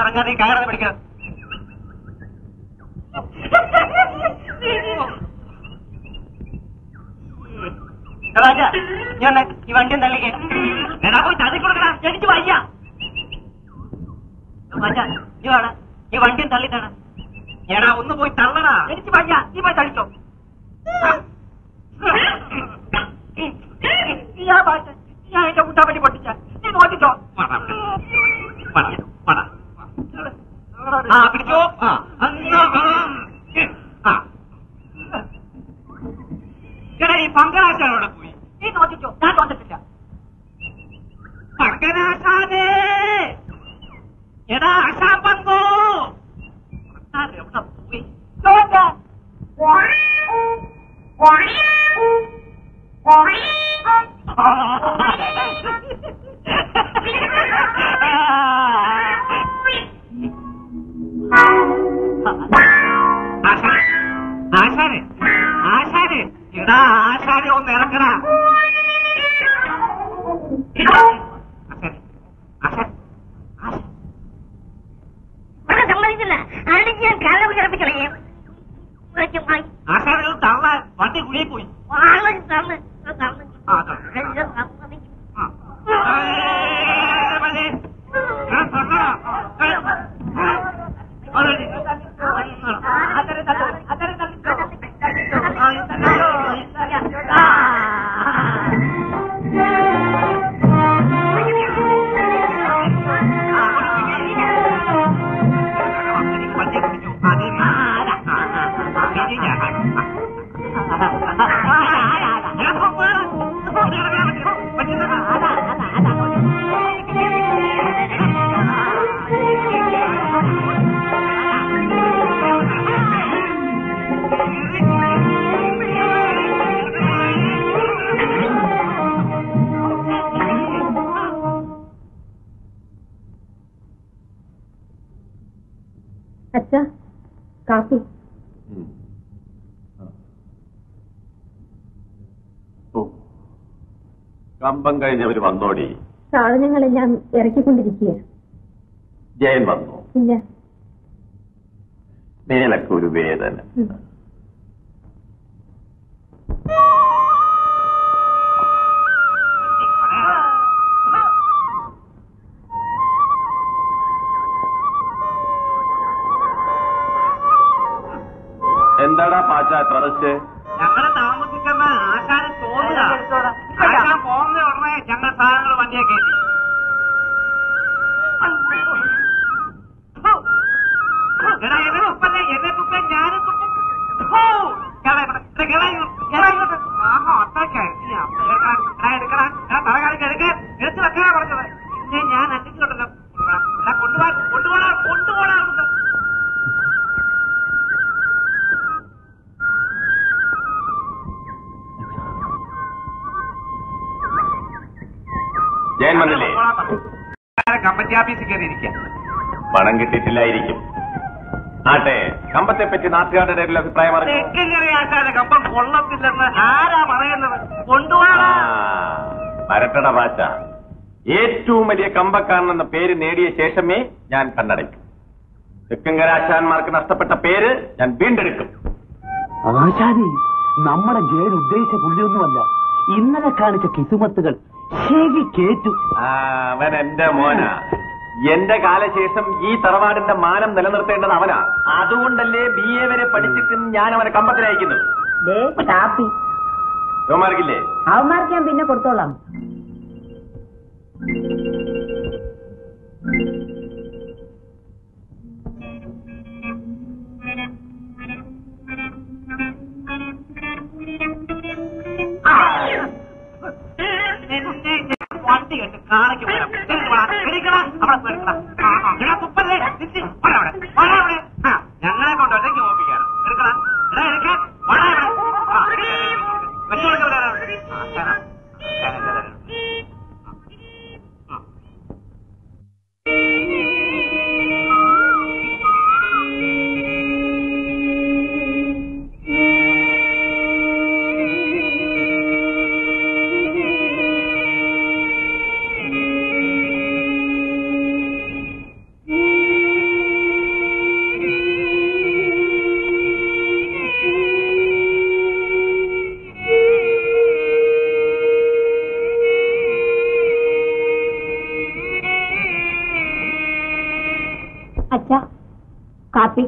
ഇറങ്ങാതെ കയറാതെ പിടിക്കണം. ഈ വണ്ടിയും തള്ളിക്കേ. പോയി തള്ളിക്കൊടുക്കണ, എനിക്ക് വയ്യ. നീ വേണം ഈ വണ്ടിയും തള്ളിത്താണ്. എടാ ഒന്ന് പോയി തള്ളടാ, എനിക്ക് വയ്യ. നീ പോയി തള്ളിച്ചോ. ഞാൻ എന്റെ കൂട്ടാപ്പറ്റി പൊട്ടിച്ച നീ നോക്കിച്ചോ. പിടിച്ചോ. എടാ ഈ പങ്കനാശാനോടെ പോയി നീ നോക്കിച്ചോ. ഞാൻ തോന്നിട്ടില്ല. പങ്കനാശാനേ, എടാ ആശാൻ പങ്കോ എവിടെ പോയി? ആശാനെ, ആശാനെ, എടാ ആശാനെ ഒന്ന് ഇറക്കണ. സമ്മതിക്കില്ല. ആണെങ്കിൽ ഞാൻ കാലം കിടപ്പിക്കളയും. ആശാനെ തള്ളാൻ വണ്ടി കുഴിയിൽ പോയി. അച്ഛാ, കാപ്പി. കമ്പം കഴിഞ്ഞവര് വന്നോടി. സാധനങ്ങളെല്ലാം ഇറക്കിക്കൊണ്ടിരിക്കുക. ജയൻ വന്നു? ഇല്ല. മേലൊക്കെ ഒരു വേദന. എന്താടാ പാച്ചാ ട്രസ്റ്റ്? ഞങ്ങള് താമസിക്കുന്ന ആശാന് തോന്നുക. ആശാൻ പോകുന്ന ഉടനെ ഞങ്ങൾ സാധനങ്ങൾ വണ്ടിയെ കയറ്റി. എടാ എന്നെ തുപ്പല്ലേ, എന്നെ തുപ്പ ഞാനും തുപ്പും. എടുക്കണം. തലകാലിക്ക് എടുക്കാൻ എടുത്ത് വെക്കാനാ പറഞ്ഞത്. പിന്നെ ഞാൻ അന്വേഷിച്ചോണ്ടല്ലോ. കൊണ്ടുപോടാ. ജയൻ വന്നില്ലേ? കമ്പറ്റി ഓഫീസിൽ കയറിയിരിക്കാം. പണം കിട്ടിയിട്ടില്ലായിരിക്കും. ആട്ടെ, കമ്പത്തെ പറ്റി നാട്ടുകാരുടെ അഭിപ്രായം ആശാന കമ്പം കൊള്ളത്തില്ലെന്ന് ആരാ പറയുന്നത്? കൊണ്ടുപോകാ. വരട്ടട പാച്ച. ഏറ്റവും വലിയ കമ്പക്കാരനെന്ന പേര് നേടിയ ശേഷമേ ഞാൻ കണ്ണടയ്ക്കും. തെക്കങ്കര ആശാന്മാർക്ക് നഷ്ടപ്പെട്ട പേര് ഞാൻ വീണ്ടെടുക്കും. ആശാനെ, നമ്മുടെ ജയൻ ഉദ്ദേശിച്ച പുള്ളിയൊന്നുമല്ല. ഇന്നലെ കാണിച്ച കിസുമത്തുകൾ ശരി കേട്ടു. അവൻ എന്റെ മോനാ. എന്റെ കാലശേഷം ഈ തറവാടിന്റെ മാനം നിലനിർത്തേണ്ടത് അവനാ. അതുകൊണ്ടല്ലേ BA വരെ പഠിച്ചിട്ടും ഞാൻ അവനെ കമ്പത്തിനയക്കുന്നത്. യോമാർക്കില്ലേ? അവന്മാർക്ക് ഞാൻ പിന്നെ കൊടുത്തോളാം. വണ്ടി കെട്ട് കാണിക്ക് വരാം. തുപ്പല്ലേ ഞങ്ങളെ കൊണ്ട് ഒറ്റയ്ക്ക് ഓപ്പിക്കാണ്. എടുക്കണം. എടുക്കാൻ അച്ഛാ, കാപ്പി.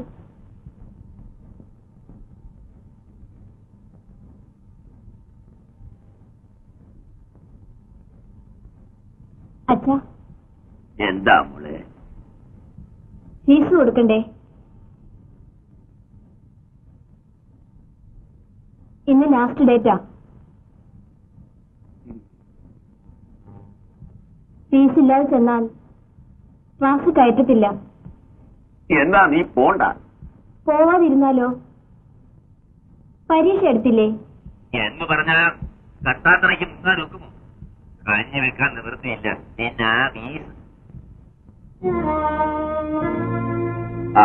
അച്ഛാ, എന്താ മോളെ? ഫീസ് കൊടുക്കണ്ടേ? ഇന്ന് ലാസ്റ്റ് ഡേറ്റാ. ഫീസ് ഇല്ലാതെ ചെന്നാൽ ക്ലാസ് കയറ്റത്തില്ല. എന്നാ നീ പോണ്ട. പോവാതിരുന്നാലോ? പരീക്ഷ എടുത്തില്ലേ? എന്ന് പറഞ്ഞാൽ കട്ടാത്തറയ്ക്ക് നോക്കുമോ? കഞ്ഞി വെക്കാൻ നിവൃത്തിയില്ല.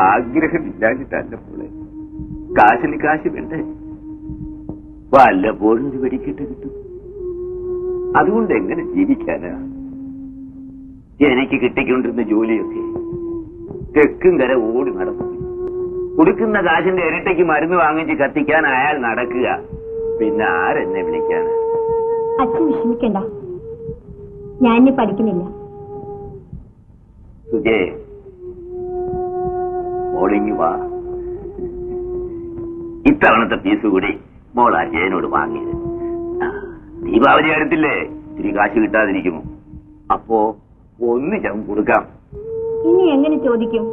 ആഗ്രഹമില്ലാഞ്ഞിട്ടല്ല മോളെ, കാശിന് കാശ് വേണ്ടേ? വല്ലപ്പോഴും ഒരു വെടിക്കിട്ട് കിട്ടും. അതുകൊണ്ട് എങ്ങനെ ജീവിക്കാനാ? എനിക്ക് കിട്ടിക്കൊണ്ടിരുന്ന ജോലിയൊക്കെ തെക്കും കര ഓടി നടന്നു. കൊടുക്കുന്ന കാശിന്റെ ഇരട്ടയ്ക്ക് മരുന്ന് വാങ്ങിച്ച് കത്തിക്കാൻ അയാൾ നടക്കുക. പിന്നെ ആരെന്നെ വിളിക്കാനാ? അച്ഛൻ വിഷമിക്കണ്ട, ഞാൻ ഇനി പഠിക്കുന്നില്ല. സുജേ, മോളിങ്ങി വാ. ഇത്തവണത്തെ ഫീസ് കൂടി മോൾ ആ ജയനോട് വാങ്ങിയത്. ദീപാവലി അടുത്തില്ലേ, ഇത്തിരി കാശ് കിട്ടാതിരിക്കുമോ? അപ്പോ ഒന്നിച്ചും കൊടുക്കാം. ഇനി എങ്ങനെ ചോദിക്കും?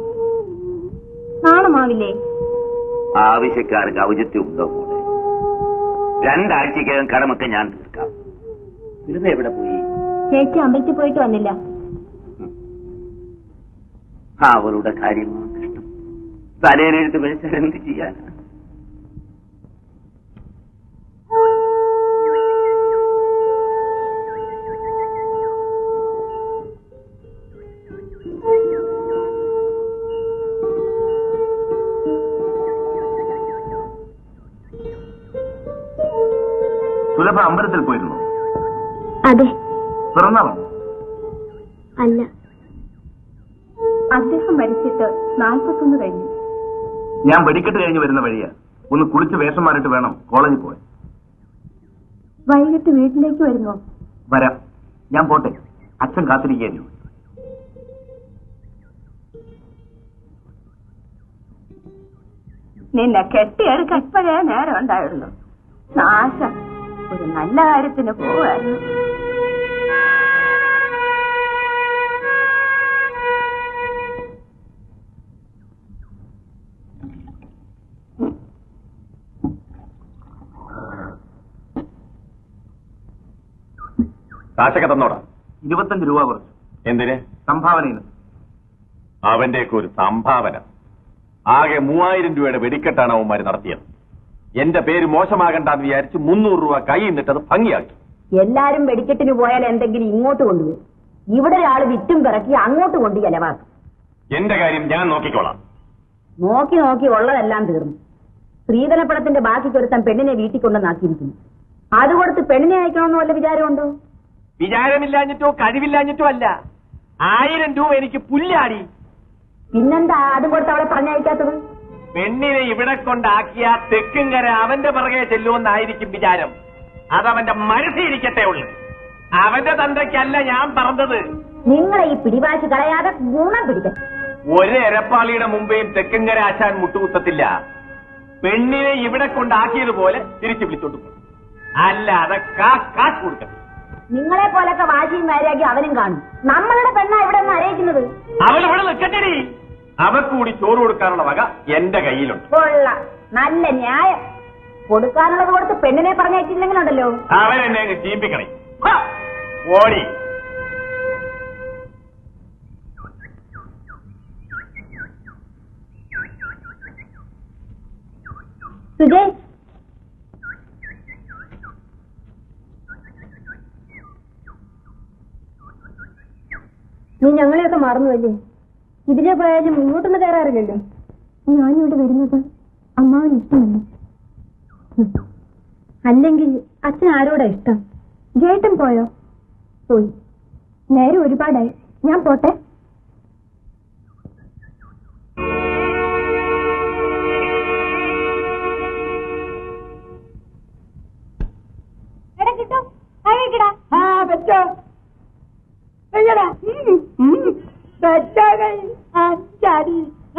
നാണമാവില്ലേ? ആവശ്യക്കാർക്ക് ഔചിത്യം ഉണ്ടോ മോളെ? 2 ആഴ്ചക്കകം കടമൊക്കെ ഞാൻ തീർക്കാം. വെറുതെ എവിടെ പോയി? ചേച്ചി അമ്പലത്തിൽ പോയിട്ട് വന്നില്ല. അവളുടെ കാര്യമാണ് കഷ്ടം. തലയിലെടുത്ത് വിളിച്ചാൽ എന്ത് ചെയ്യാനാ? സുലഭ അമ്പലത്തിൽ പോയിരുന്നു? അതെ. പിറന്നാളോ? അല്ല, അദ്ദേഹം മരിച്ചിട്ട് 41 കഴിഞ്ഞു. ഞാൻ വെടിക്കെട്ട് കഴിഞ്ഞ് വരുന്ന വഴിയാ. ഒന്ന് കുളിച്ച് വേഷം മാറിയിട്ട് വേണം കോളേജിൽ പോയി. വൈകിട്ട് വീട്ടിലേക്ക് വരുമോ? വരാം. ഞാൻ പോട്ടെ, അച്ഛൻ കാത്തിരിക്കുന്നു. നിന്നെ കെട്ടിയെടുക്കാൻ ഇപ്പോഴേ നേരം ഉണ്ടായിരുന്നു. നാശം, ഒരു നല്ല കാര്യത്തിന് പോവായിരുന്നു. കാശൊക്കെ തന്നോടാ? 25 രൂപ കുറച്ചു. എന്തിന്? സംഭാവനയിന്. അവന്റെയൊക്കെ ഒരു സംഭാവന. ആകെ 3000 രൂപയുടെ വെടിക്കെട്ടാണ് അവന്മാര് നടത്തിയത്. എന്റെ പേര് മോശമാകണ്ടെന്ന് വിചാരിച്ച് 300 രൂപ കൈ നിന്നിട്ടത് ഭംഗിയാക്കി. എല്ലാരും വെടിക്കെട്ടിന് പോയാൽ എന്തെങ്കിലും ഇങ്ങോട്ട് കൊണ്ടുവരും. ഇവിടെ ഒരാൾ വിറ്റും പിറക്കി അങ്ങോട്ട് കൊണ്ട് ചെലവാക്കും. എന്റെ കാര്യം ഞാൻ നോക്കിക്കോളാം. നോക്കി നോക്കി ഉള്ളതെല്ലാം തീർന്നു. സ്ത്രീധനപ്പണത്തിന്റെ ബാക്കി കൊടുത്താൻ പെണ്ണിനെ വീട്ടിൽ കൊണ്ടുവന്നാക്കിയിരിക്കുന്നു. അത് കൊടുത്ത് പെണ്ണിനെ അയക്കണമെന്ന് വല്ല വിചാരമുണ്ടോ? വിചാരമില്ലാഞ്ഞിട്ടോ കഴിവില്ലാഞ്ഞിട്ടോ അല്ല. 1000 രൂപ എനിക്ക് പുല്ലാടി. പിന്നെന്താ അതും കൊടുത്ത് അവളെ പറഞ്ഞയക്കാത്തത്? പെണ്ണിനെ ഇവിടെ കൊണ്ടാക്കിയ തെക്കുംകര അവന്റെ പിറകെ ചെല്ലുമെന്നായിരിക്കും വിചാരം. അതവന്റെ മനസ്സിരിക്കത്തേ ഉള്ളു. അവന്റെ തന്തയ്ക്കല്ല ഞാൻ പറഞ്ഞത്. നിങ്ങളെ ഈ പിടിവാശി കളയാതെ ഗുണം പിടിക്കും. ഒരു എരപ്പാളിയുടെ മുമ്പേയും തെക്കുംകര ആശാൻ മുട്ടുകുത്തത്തില്ല. പെണ്ണിനെ ഇവിടെ കൊണ്ടാക്കിയതുപോലെ തിരിച്ചു വിളിച്ചോണ്ട് പോകും. അല്ലാതെ കാശ് കൊടുക്കണം. നിങ്ങളെ പോലൊക്കെ വാശിയും വൈരാഗ്യം അവനും കാണും. നമ്മളുടെ പെണ്ണ ഇവിടെ നിന്ന് അറിയിക്കുന്നത്. അവളിവിടെ നിൽക്കട്ടെടി. അവക്കൂടി ചോറ് കൊടുക്കാനുള്ള വക എന്റെ കയ്യിലുണ്ട്. കൊള്ളാം, നല്ല ന്യായം. കൊടുക്കാനുള്ളത് കൊടുത്ത് പെണ്ണിനെ പറഞ്ഞയച്ചില്ലെങ്കിലുണ്ടല്ലോ അവനെന്നെ ചീമ്പിക്കണേ. ഓടി. സുജയ്, നീ ഞങ്ങളെയൊക്കെ മറന്നുവല്ലേ? ഇതിലെ പോയാലും ഇങ്ങോട്ടൊന്നും കയറാറില്ലല്ലോ. ഞാനിവിടെ വരുന്നത് അമ്മാവന് ഇഷ്ടമല്ല. അല്ലെങ്കിൽ അച്ഛൻ ആരോടാ ഇഷ്ടം? ജേട്ടൻ പോയോ? പോയി. നേരെ ഒരുപാടായി. ഞാൻ പോട്ടെ.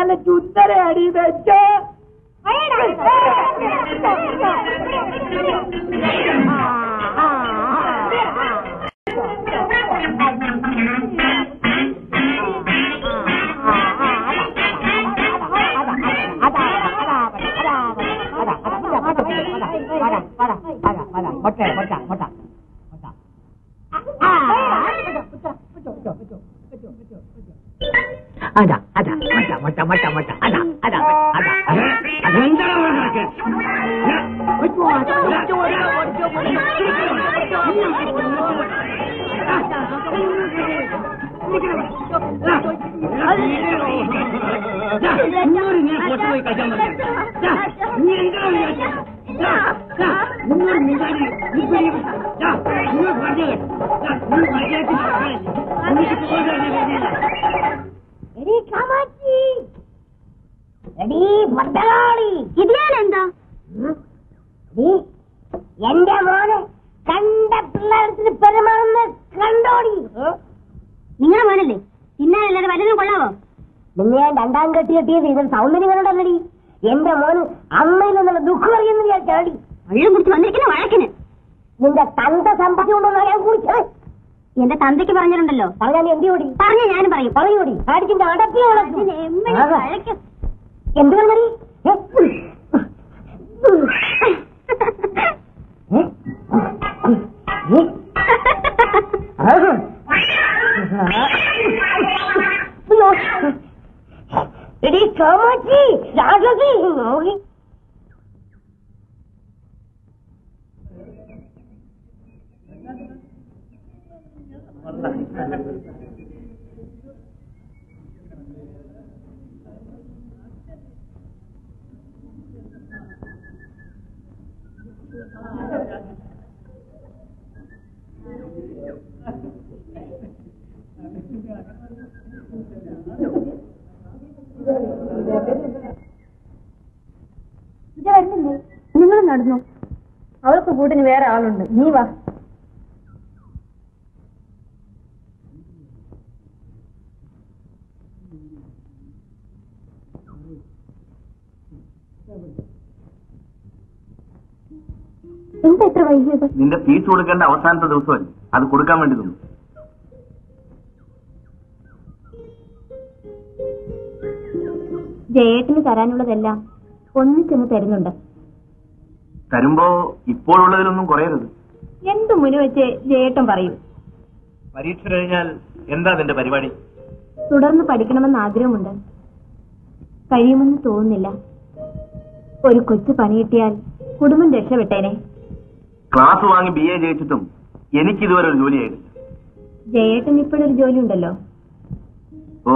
നല്ല ചുന്തര അടി വെച്ചോ. അതാ അതാ മട്ട മട്ട മട്ട മട്ട അതാ അതാ അതാ ഇതിലെന്താ എന്റെ മോനെ കണ്ട പിള്ളേരത്തിന് പെരുമാറുന്ന കണ്ടോടി. നിങ്ങളെ മോനല്ലേ തിന്നാനല്ലാതെ വല്ലതും കൊള്ളാവോ? നിന്നെ ഞാൻ രണ്ടാം കെട്ടിയത് ഇതിൽ സൗന്ദര്യം കണ്ടല്ലടി. എന്റെ മോന് അമ്മയിൽ നിന്നുള്ള ദുഃഖം അറിയുന്ന ഞാൻ ചാടി വെള്ളം കുടിച്ച് വന്നിരിക്കുന്ന വഴക്കിന് നിന്റെ തന്ത സമ്പത്തി കൊണ്ടോ ഞാൻ കുടിച്ചത്. എന്റെ തന്തയ്ക്ക് പറഞ്ഞിട്ടുണ്ടല്ലോ. പറഞ്ഞാൽ എന്തിയോടി? പറഞ്ഞ ഞാനും പറയും. പറയൂടി. അടിച്ചിന്റെ അടക്കി എന്ത് പറഞ്ഞടി? എടി കാമാക്ഷി രാക്ഷസി നോക്കി ഇത് വരുന്നില്ലേ? നിങ്ങൾ നടന്നു. അവൾക്ക് കൂട്ടിന് വേറെ ആളുണ്ട്. നീ വാ. എന്താ എത്ര വൈകിയത്? നിന്റെ ഫീസ് കൊടുക്കേണ്ട അവസാനത്തെ ദിവസമല്ലേ, അത് കൊടുക്കാൻ വേണ്ടി തന്നു. ജയേട്ടന് തരാനുള്ളതെല്ലാം ഒന്നിച്ചെന്ന് തരുന്നുണ്ട്. തരുമ്പോ ഇപ്പോഴുള്ളതിലൊന്നും കുറയരുത്. എന്തു മുന്നു വെച്ച് ജയേട്ടൻ പറയും. പരീക്ഷ കഴിഞ്ഞാൽ എന്താ നിന്റെ പരിപാടി? തുടർന്ന് പഠിക്കണമെന്ന് ആഗ്രഹമുണ്ട്. കഴിയുമെന്ന് തോന്നുന്നില്ല. ഒരു കൊച്ചു പണി കിട്ടിയാൽ കുടുംബം രക്ഷപ്പെട്ടേനെ. ക്ലാസ് വാങ്ങി BA ജയിച്ചിട്ടും എനിക്കിതുവരെ ഒരു ജോലിയായിട്ടില്ല. ജയേട്ടൻ ഇപ്പോഴൊരു ജോലി ഉണ്ടല്ലോ. ഓ,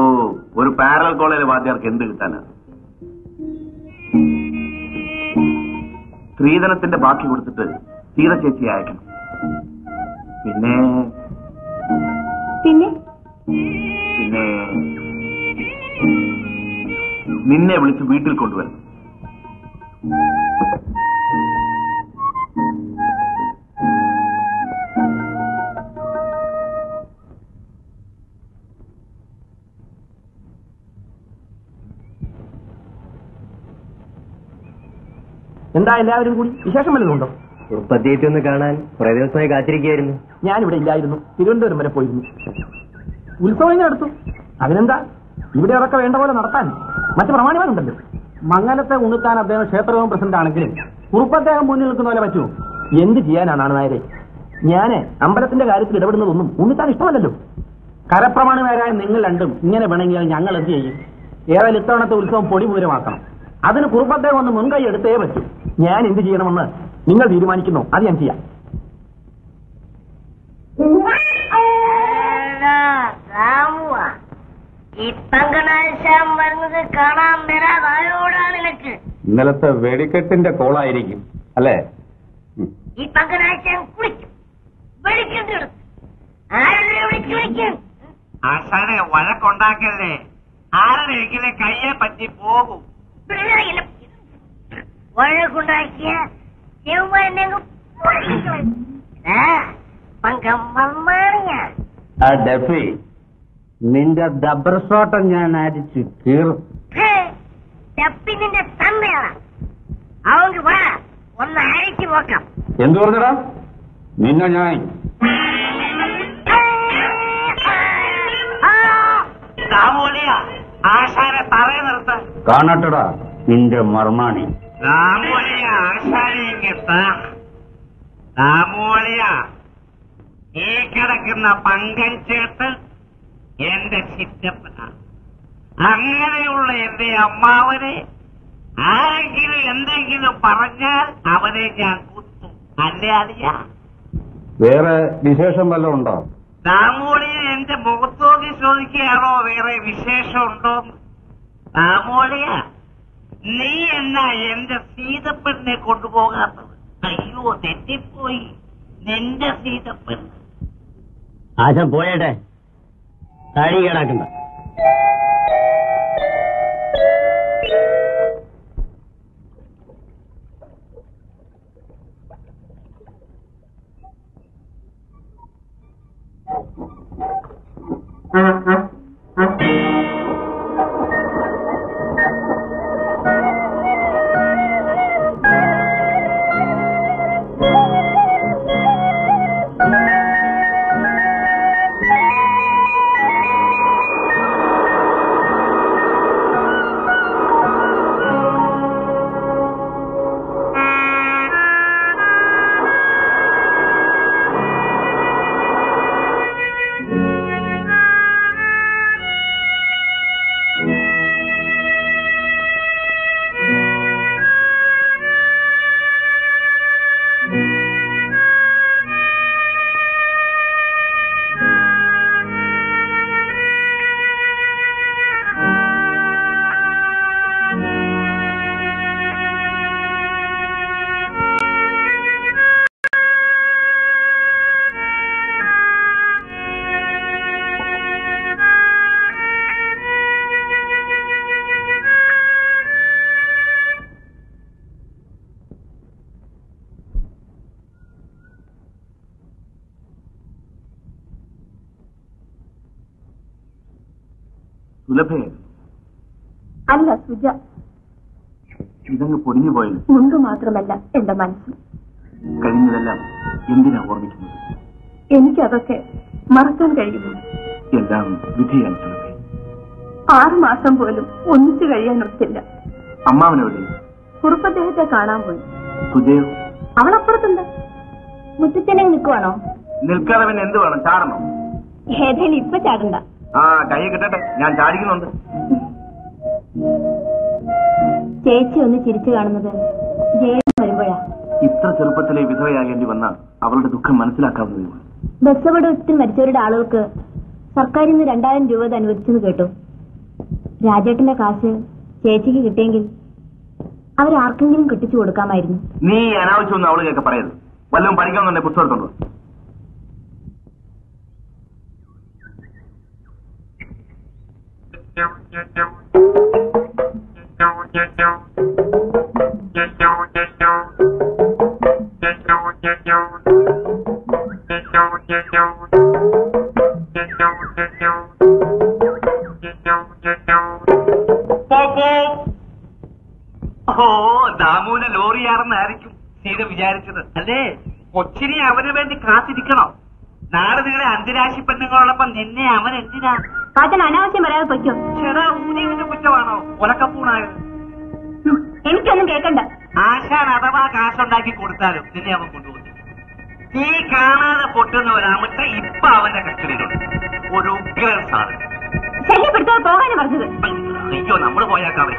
ഒരു പാരലൽ കോളേജിലെ വാദ്യാർക്ക് എന്ത് കിട്ടാനാ? സ്ത്രീധനത്തിന്റെ ബാക്കി കൊടുത്തിട്ട് സീത ചേച്ചി അയക്കണം. പിന്നെ പിന്നെ പിന്നെ നിന്നെ വിളിച്ച് വീട്ടിൽ കൊണ്ടുവരണം. എന്താ എല്ലാവരും കൂടി വിശേഷം വല്ലതുണ്ടോ? ഉപ്പത്തിയേറ്റ് ഒന്ന് കാണാൻ കുറെ ദിവസമായി കാത്തിരിക്കുകയായിരുന്നു. ഞാനിവിടെ ഇല്ലായിരുന്നു. തിരുവനന്തപുരം വരെ പോയിരുന്നു. ഉത്സവം നടത്തും. അതിനെന്താ, ഇവിടെ അതൊക്കെ വേണ്ട പോലെ നടത്താൻ മറ്റു പ്രമാണിമാരുണ്ടല്ലോ. മംഗലത്തെ ഉണ്ണുത്താൻ അദ്ദേഹം ക്ഷേത്രവും പ്രസിഡന്റ് ആണെങ്കിലും കുറുപ്പദ്ദേഹം മുന്നിൽ നിൽക്കുന്ന പോലെ പറ്റുമോ? എന്ത് ചെയ്യാനാണ് നായരെ? ഞാന് അമ്പലത്തിന്റെ കാര്യത്തിൽ ഇടപെടുന്നതൊന്നും ഉണ്ണിത്താൻ ഇഷ്ടമല്ലല്ലോ. കരപ്രമാണിമാരായ നിങ്ങൾ രണ്ടും ഇങ്ങനെ വേണമെങ്കിൽ ഞങ്ങൾ എന്ത് ചെയ്യും? ഏതായാലും ഇത്തവണത്തെ ഉത്സവം പൊടിപൂരമാക്കണം. അതിന് കുറുപ്പദ്ദേഹം ഒന്ന് മുൻകൈ എടുത്തേ പറ്റൂ. ഞാൻ എന്ത് ചെയ്യണമെന്ന് നിങ്ങൾ തീരുമാനിക്കുന്നു, അത് ഞാൻ ചെയ്യാം. ഇന്നലത്തെ വെടിക്കെട്ടിന്റെ കോളായിരിക്കും അല്ലേ? ഈ പങ്കനാഴ്ച കുളിക്കും, വെടിക്കെട്ട് ആശാനെ വഴക്കുണ്ടാക്കല്ലേ. ആരുടെ കയ്യെ പറ്റി പോകും. വഴക്കുണ്ടാക്കിയ ആ ഡെഫി, നിന്റെ ഡബർ ഷോട്ടം ഞാൻ അടിച്ചു കീറും. സ്റ്റെപ്പിന്റെ തന്നെയാണ്. അവർക്ക് വാ, ഒന്ന് അഴിച്ചു നോക്കാം. എന്തു പറഞ്ഞടാ? നിന്നെ ഞാൻ ആശാനെ തറയെ നിർത്ത. കാണട്ടടാ നിന്റെ മർമാണി. രാമോളിയ ആശാനെ ഇങ്ങെത്താ. രാമോളിയ, ഈ കിടക്കുന്ന പങ്കഞ്ചേട്ട് എന്റെ ചിറ്റപ്പനാണ്. അങ്ങനെയുള്ള എന്റെ അമ്മാവനെ ആരെങ്കിലും എന്തെങ്കിലും പറഞ്ഞാൽ അവനെ ഞാൻ കുത്തും. അല്ലേ അറിയ? വേറെ വിശേഷം വല്ലതും ഉണ്ടോ? രാമോളിയെ എന്റെ മുഖത്തോക്കി ചോദിക്കുകയാണോ വേറെ വിശേഷം ഉണ്ടോന്ന്? രാമോളിയ, നീ എന്നാ എന്റെ സീതപ്പെണ്ണിനെ കൊണ്ടുപോകാത്തത്? അയ്യോ, തെറ്റിപ്പോയി. നിന്റെ സീതപ്പെണ്ണ്. ആശാൻ പോയേട്ടെ, താഴി കേടാക്കണ്ട. അല്ല സുജ, ഇതങ്ങ് പൊടിഞ്ഞു പോയത്. മുണ്ട് മാത്രമല്ല എന്റെ മനസ്സ്. കഴിഞ്ഞതെല്ലാം എന്തിനാ ഓർമ്മിക്കുന്നത്? എനിക്കതൊക്കെ മറക്കാൻ കഴിയുന്നു. എല്ലാം വിധിയാണ് സുലഭേ. 6 മാസം പോലും ഒന്നിച്ചു കഴിയാൻ ഒത്തില്ല. അമ്മാവനെവിടെ? കുറുപ്പദ്ദേഹത്തെ കാണാൻ പോയി. സുജയോ? അവളപ്പുറത്തുണ്ട്. മുറ്റത്തിനെ നിൽക്കുവാണോ? നിൽക്കാതെ പിന്നെ എന്ത് വേണം? ചാടണോ? ഏതായാലും ഇപ്പൊ ചാടണ്ട. കൈ കിട്ടട്ടെ, ഞാൻ ചാടിക്കുന്നുണ്ട്. ചേച്ചി ഒന്ന് ചിരിച്ചു കാണുന്നത് ജയിലിൽ വരുമ്പോഴാ. ഇത്ര ചെറുപ്പത്തിലെ വിധവയാകേണ്ടി വന്ന അവളുടെ ദുഃഖം മനസ്സിലാക്കാവുന്നതേ ഉള്ളൂ. ബസ് അപകടത്തിൽ മരിച്ചവരുടെ ആളുകൾക്ക് സർക്കാരിൽ നിന്ന് 2000 രൂപ അനുവദിച്ചെന്ന് കേട്ടു. രാജേട്ടന്റെ കാശ് ചേച്ചിക്ക് കിട്ടിയെങ്കിൽ അവരാർക്കെങ്കിലും കെട്ടിച്ചു കൊടുക്കാമായിരുന്നു. നീ അനാവശ്യമൊന്നും അവള് കേൾക്ക പറയരുത്. വല്ലതും പഠിക്കാമെന്നുണ്ടെ പുസ്തകം എടുത്തോണ്ടോ. ദാമുവിനെ ലോറിയാണെന്നായിരിക്കും സീത വിചാരിച്ചത് അല്ലേ? കൊച്ചിനെ അവന് വേണ്ടി കാത്തിരിക്കണോ? നാളെ നിങ്ങളെ അന്തിരാശി പെണ്ണുങ്ങളോടൊപ്പം നിന്നെ അവൻ എന്തിനാ? പാച്ചൻ അനാവശ്യം പറയാതെ പൊയ്ക്കോ. ചെറാ ഊതിയവന്റെ കുറ്റമാണോ ഉലക്കപ്പൂണായത്? എനിക്കൊന്നും കേൾക്കണ്ട. ആശാൻ അഥവാ കാശുണ്ടാക്കി കൊടുത്താലും നിന്നെ അവൻ കൊണ്ടുപോകും. നീ കാണാതെ പൊട്ടുന്ന ഒരാമട്ട ഇപ്പൊ അവന്റെ കസ്റ്റഡിയിലുണ്ട്. ഒരു ഉഗ്രൻ സാധനം. ശല്യപ്പെടുത്താതെ പോകാനും പറഞ്ഞത്. അയ്യോ, നമ്മള് പോയാക്കാം.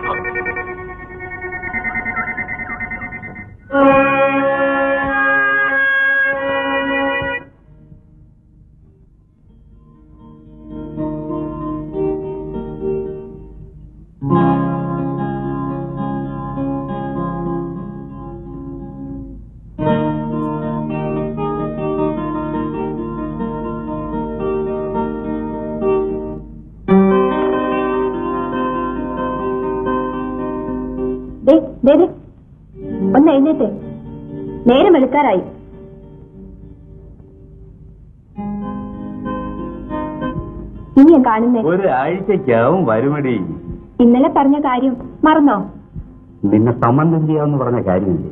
ഒന്ന് എഴുന്നേറ്റ്. നേരം വെളുക്കാറായി. ഇനി ഞാൻ കാണുന്നേ ഒരാഴ്ചക്കാവും വരുമടി. ഇന്നലെ പറഞ്ഞ കാര്യം മറന്നോ? നിന്നെ സംബന്ധം ചെയ്യാമെന്ന് പറഞ്ഞ കാര്യമില്ലേ,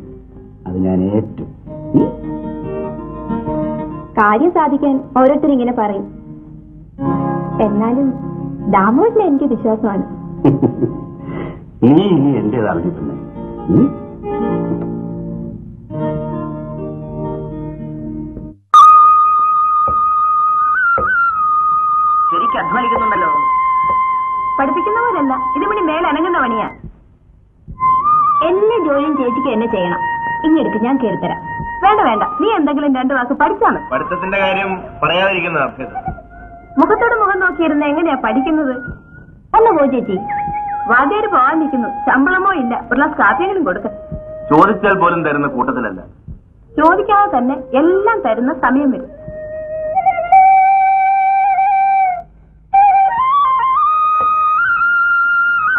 അത് ഞാൻ ഏറ്റു. കാര്യം സാധിക്കാൻ ഓരോരുത്തരും ഇങ്ങനെ പറയും. എന്നാലും ദാമോദിനെ എനിക്ക് വിശ്വാസമാണ്. നീ ഇനി എന്റേത് അറിഞ്ഞിട്ടുണ്ട്. ശരിക്കും അധ്വാനിക്കുന്നുണ്ടല്ലോ. പഠിപ്പിക്കുന്നവരല്ല, ഇതിമണി മേൽ അനങ്ങുന്ന പണിയാ. എല്ലാ ജോലിയും ചേച്ചിക്ക് എന്നെ ചെയ്യണം. ഇങ്ങെടുക്ക്, ഞാൻ കേറിത്തരാം. വേണ്ട വേണ്ട, നീ എന്തെങ്കിലും 2 വാക്ക് പഠിച്ചാണ്. പഠിത്തത്തിന്റെ കാര്യം പറയാതിരിക്കുന്ന മുഖത്തോട് മുഖം നോക്കിയിരുന്ന എങ്ങനെയാ പഠിക്കുന്നത്? ഒന്ന് പോ ചേച്ചി. വാദ്യാര് പോവാൻ നിൽക്കുന്നു. ശമ്പളമോ ഇല്ല, ഒരു ഗ്ലാസ് കാപ്പിയെങ്കിലും കൊടുക്ക. ചോദിച്ചാൽ പോലും തരുന്ന കൂട്ടത്തിലല്ല. ചോദിക്കാതെ തന്നെ എല്ലാം തരുന്ന സമയം വരും.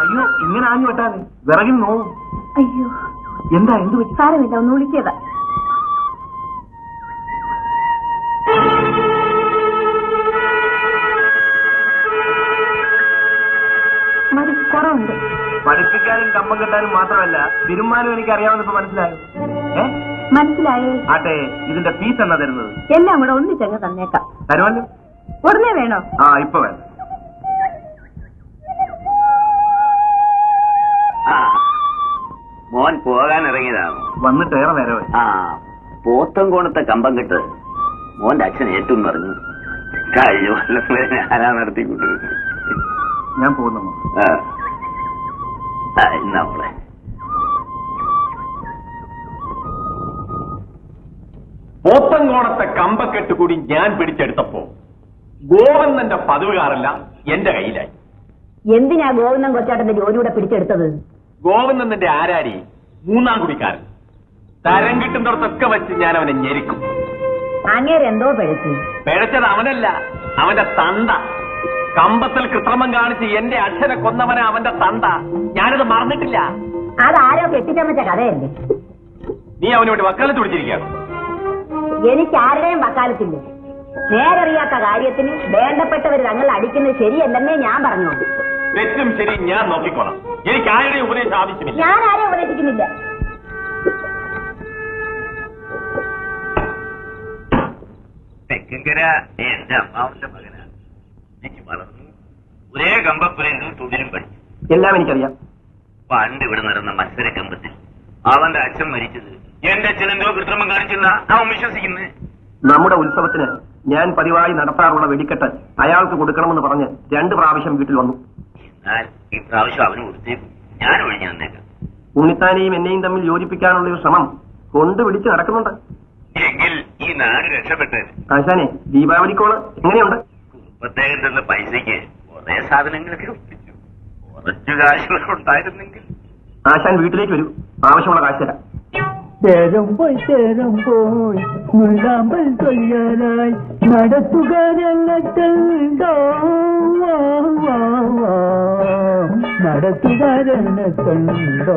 അയ്യോ, ഇങ്ങനെ ആഞ്ഞു വെട്ടാതെ വിറകിൽ നോവും. അയ്യോ, എന്താ എന്ത് പറ്റി? സാരമില്ല, ഒന്ന് വിളിച്ചതാ. മതി, കുറവുണ്ട്. പഠിപ്പിക്കാനും കമ്പം കെട്ടാനും മാത്രമല്ല, തിരുമാനും എനിക്ക് അറിയാവുന്നപ്പോ മനസ്സിലായോ? മനസ്സിലായേ? ആട്ടെ, ഇതിന്റെ ഫീസ് എന്നാ തരുന്നത്? എല്ലാം കൂടെ ഒന്നിച്ചങ്ങ് തന്നേക്കാം. തരുമല്ലോ? ഉടനെ വേണോ? ആ, ഇപ്പൊ വേണം. മോൻ പോകാൻ ഇറങ്ങിയതാണോ? വന്നിട്ട് ഏറെ നേരമായി. ആ, പോത്തൻകോണത്തെ കമ്പം കെട്ട് മോന്റെ അച്ഛൻ ഏറ്റവും പറഞ്ഞു. കഴിഞ്ഞ കൊല്ലങ്ങളെ ഞാനാ നടത്തിക്കൊണ്ടിരുന്നത്. ഞാൻ പോകുന്നു. നമ്മളെ പോത്തൻകോണത്തെ കമ്പക്കെട്ട് കൂടി ഞാൻ പിടിച്ചെടുത്തപ്പോ ഗോവിന്ദന്റെ പതിവുകാരല്ല എന്റെ കയ്യിലായി. എന്തിനാ ഗോവിന്ദൻ കൊച്ചാട്ടന്റെ ജോലിയൂടെ പിടിച്ചെടുത്തത്? ഗോവിന്ദന്റെ ആരാരി 3-ാം കുടിക്കാരൻ. തരം കിട്ടുന്നിടത്തൊക്കെ വെച്ച് ഞാൻ അവനെ ഞെരിക്കും. അങ്ങേര് എന്തോ പിഴച്ചു? പിഴച്ചത് അവനല്ല, അവന്റെ തന്ത. കമ്പത്തിൽ കൃത്രിമം കാണിച്ച് എന്റെ അച്ഛനെ കൊന്നവനെ അവന്റെ തന്ത. ഞാനിത് മറന്നിട്ടില്ല. അതാരോ കെട്ടിച്ചമച്ച കഥയല്ലേ? നീ അവനോട് വക്കാലത്ത് പിടിച്ചിരിക്കുകയാണ്. എനിക്ക് ആരുടെയും വക്കാലത്തില്ല. നേരറിയാത്ത കാര്യത്തിന് വേണ്ടപ്പെട്ടവർ തങ്ങൾ അടിക്കുന്നത് ശരിയല്ലെന്നേ ഞാൻ പറഞ്ഞു. തെറ്റും ശരി ഞാൻ നോക്കിക്കോളാം. എനിക്ക് ആരുടെയും ഉപദേശം ആവശ്യമില്ല. ഞാൻ ആരെയും ഉപദേശിക്കുന്നില്ല. തെക്കങ്കര എന്റെ അമ്മാവന്റെ മകനാണ്. എനിക്ക് വളർന്നു ഒരേ കമ്പപ്പുരയിൽ തൊഴിലും പഠിച്ചു. എല്ലാം എനിക്കറിയാം. പണ്ട് ഇവിടെ നടന്ന മത്സര കമ്പത്തിൽ അവന്റെ അച്ഛൻ മരിച്ചത് എന്റെ അച്ഛൻ എന്തോ കൃത്രിമം കാണിച്ചെന്നാ അവൻ വിശ്വസിക്കുന്നത്. നമ്മുടെ ഉത്സവത്തിന് ഞാൻ പതിവായി നടത്താറുള്ള വെടിക്കെട്ട് അയാൾക്ക് കൊടുക്കണമെന്ന് പറഞ്ഞ് 2 പ്രാവശ്യം വീട്ടിൽ വന്നു. എന്നാൽ ഈ പ്രാവശ്യം അവന് കൊടുത്തേക്കും. ഞാൻ ഒഴിഞ്ഞു തന്നേക്കാം. ഉണ്ണിത്താനെയും എന്നെയും തമ്മിൽ യോജിപ്പിക്കാനുള്ള ഒരു ശ്രമം കൊണ്ടുപിടിച്ച് നടക്കുന്നുണ്ട്. എങ്കിൽ ഈ നാട് രക്ഷപ്പെട്ടത്. ആശാനെ, ദീപാവലിക്കോള് എങ്ങനെയുണ്ട്? കുടുംബത്തേക്ക് തന്ന പൈസയ്ക്ക് കുറെ സാധനങ്ങളൊക്കെ ഒപ്പിച്ചു. കുറച്ചു കാശുകളുണ്ടായിരുന്നെങ്കിൽ. ആശാൻ വീട്ടിലേക്ക് വരൂ, ആവശ്യമുള്ള കാശ് തരാം. ചേരം പോയി മുല്ലാമ്പൽ തൊയ്യാനായി നടത്തുകാരെണ്ണത്തുണ്ടോ? നടത്തുകാരെണ്ണത്തുണ്ടോ?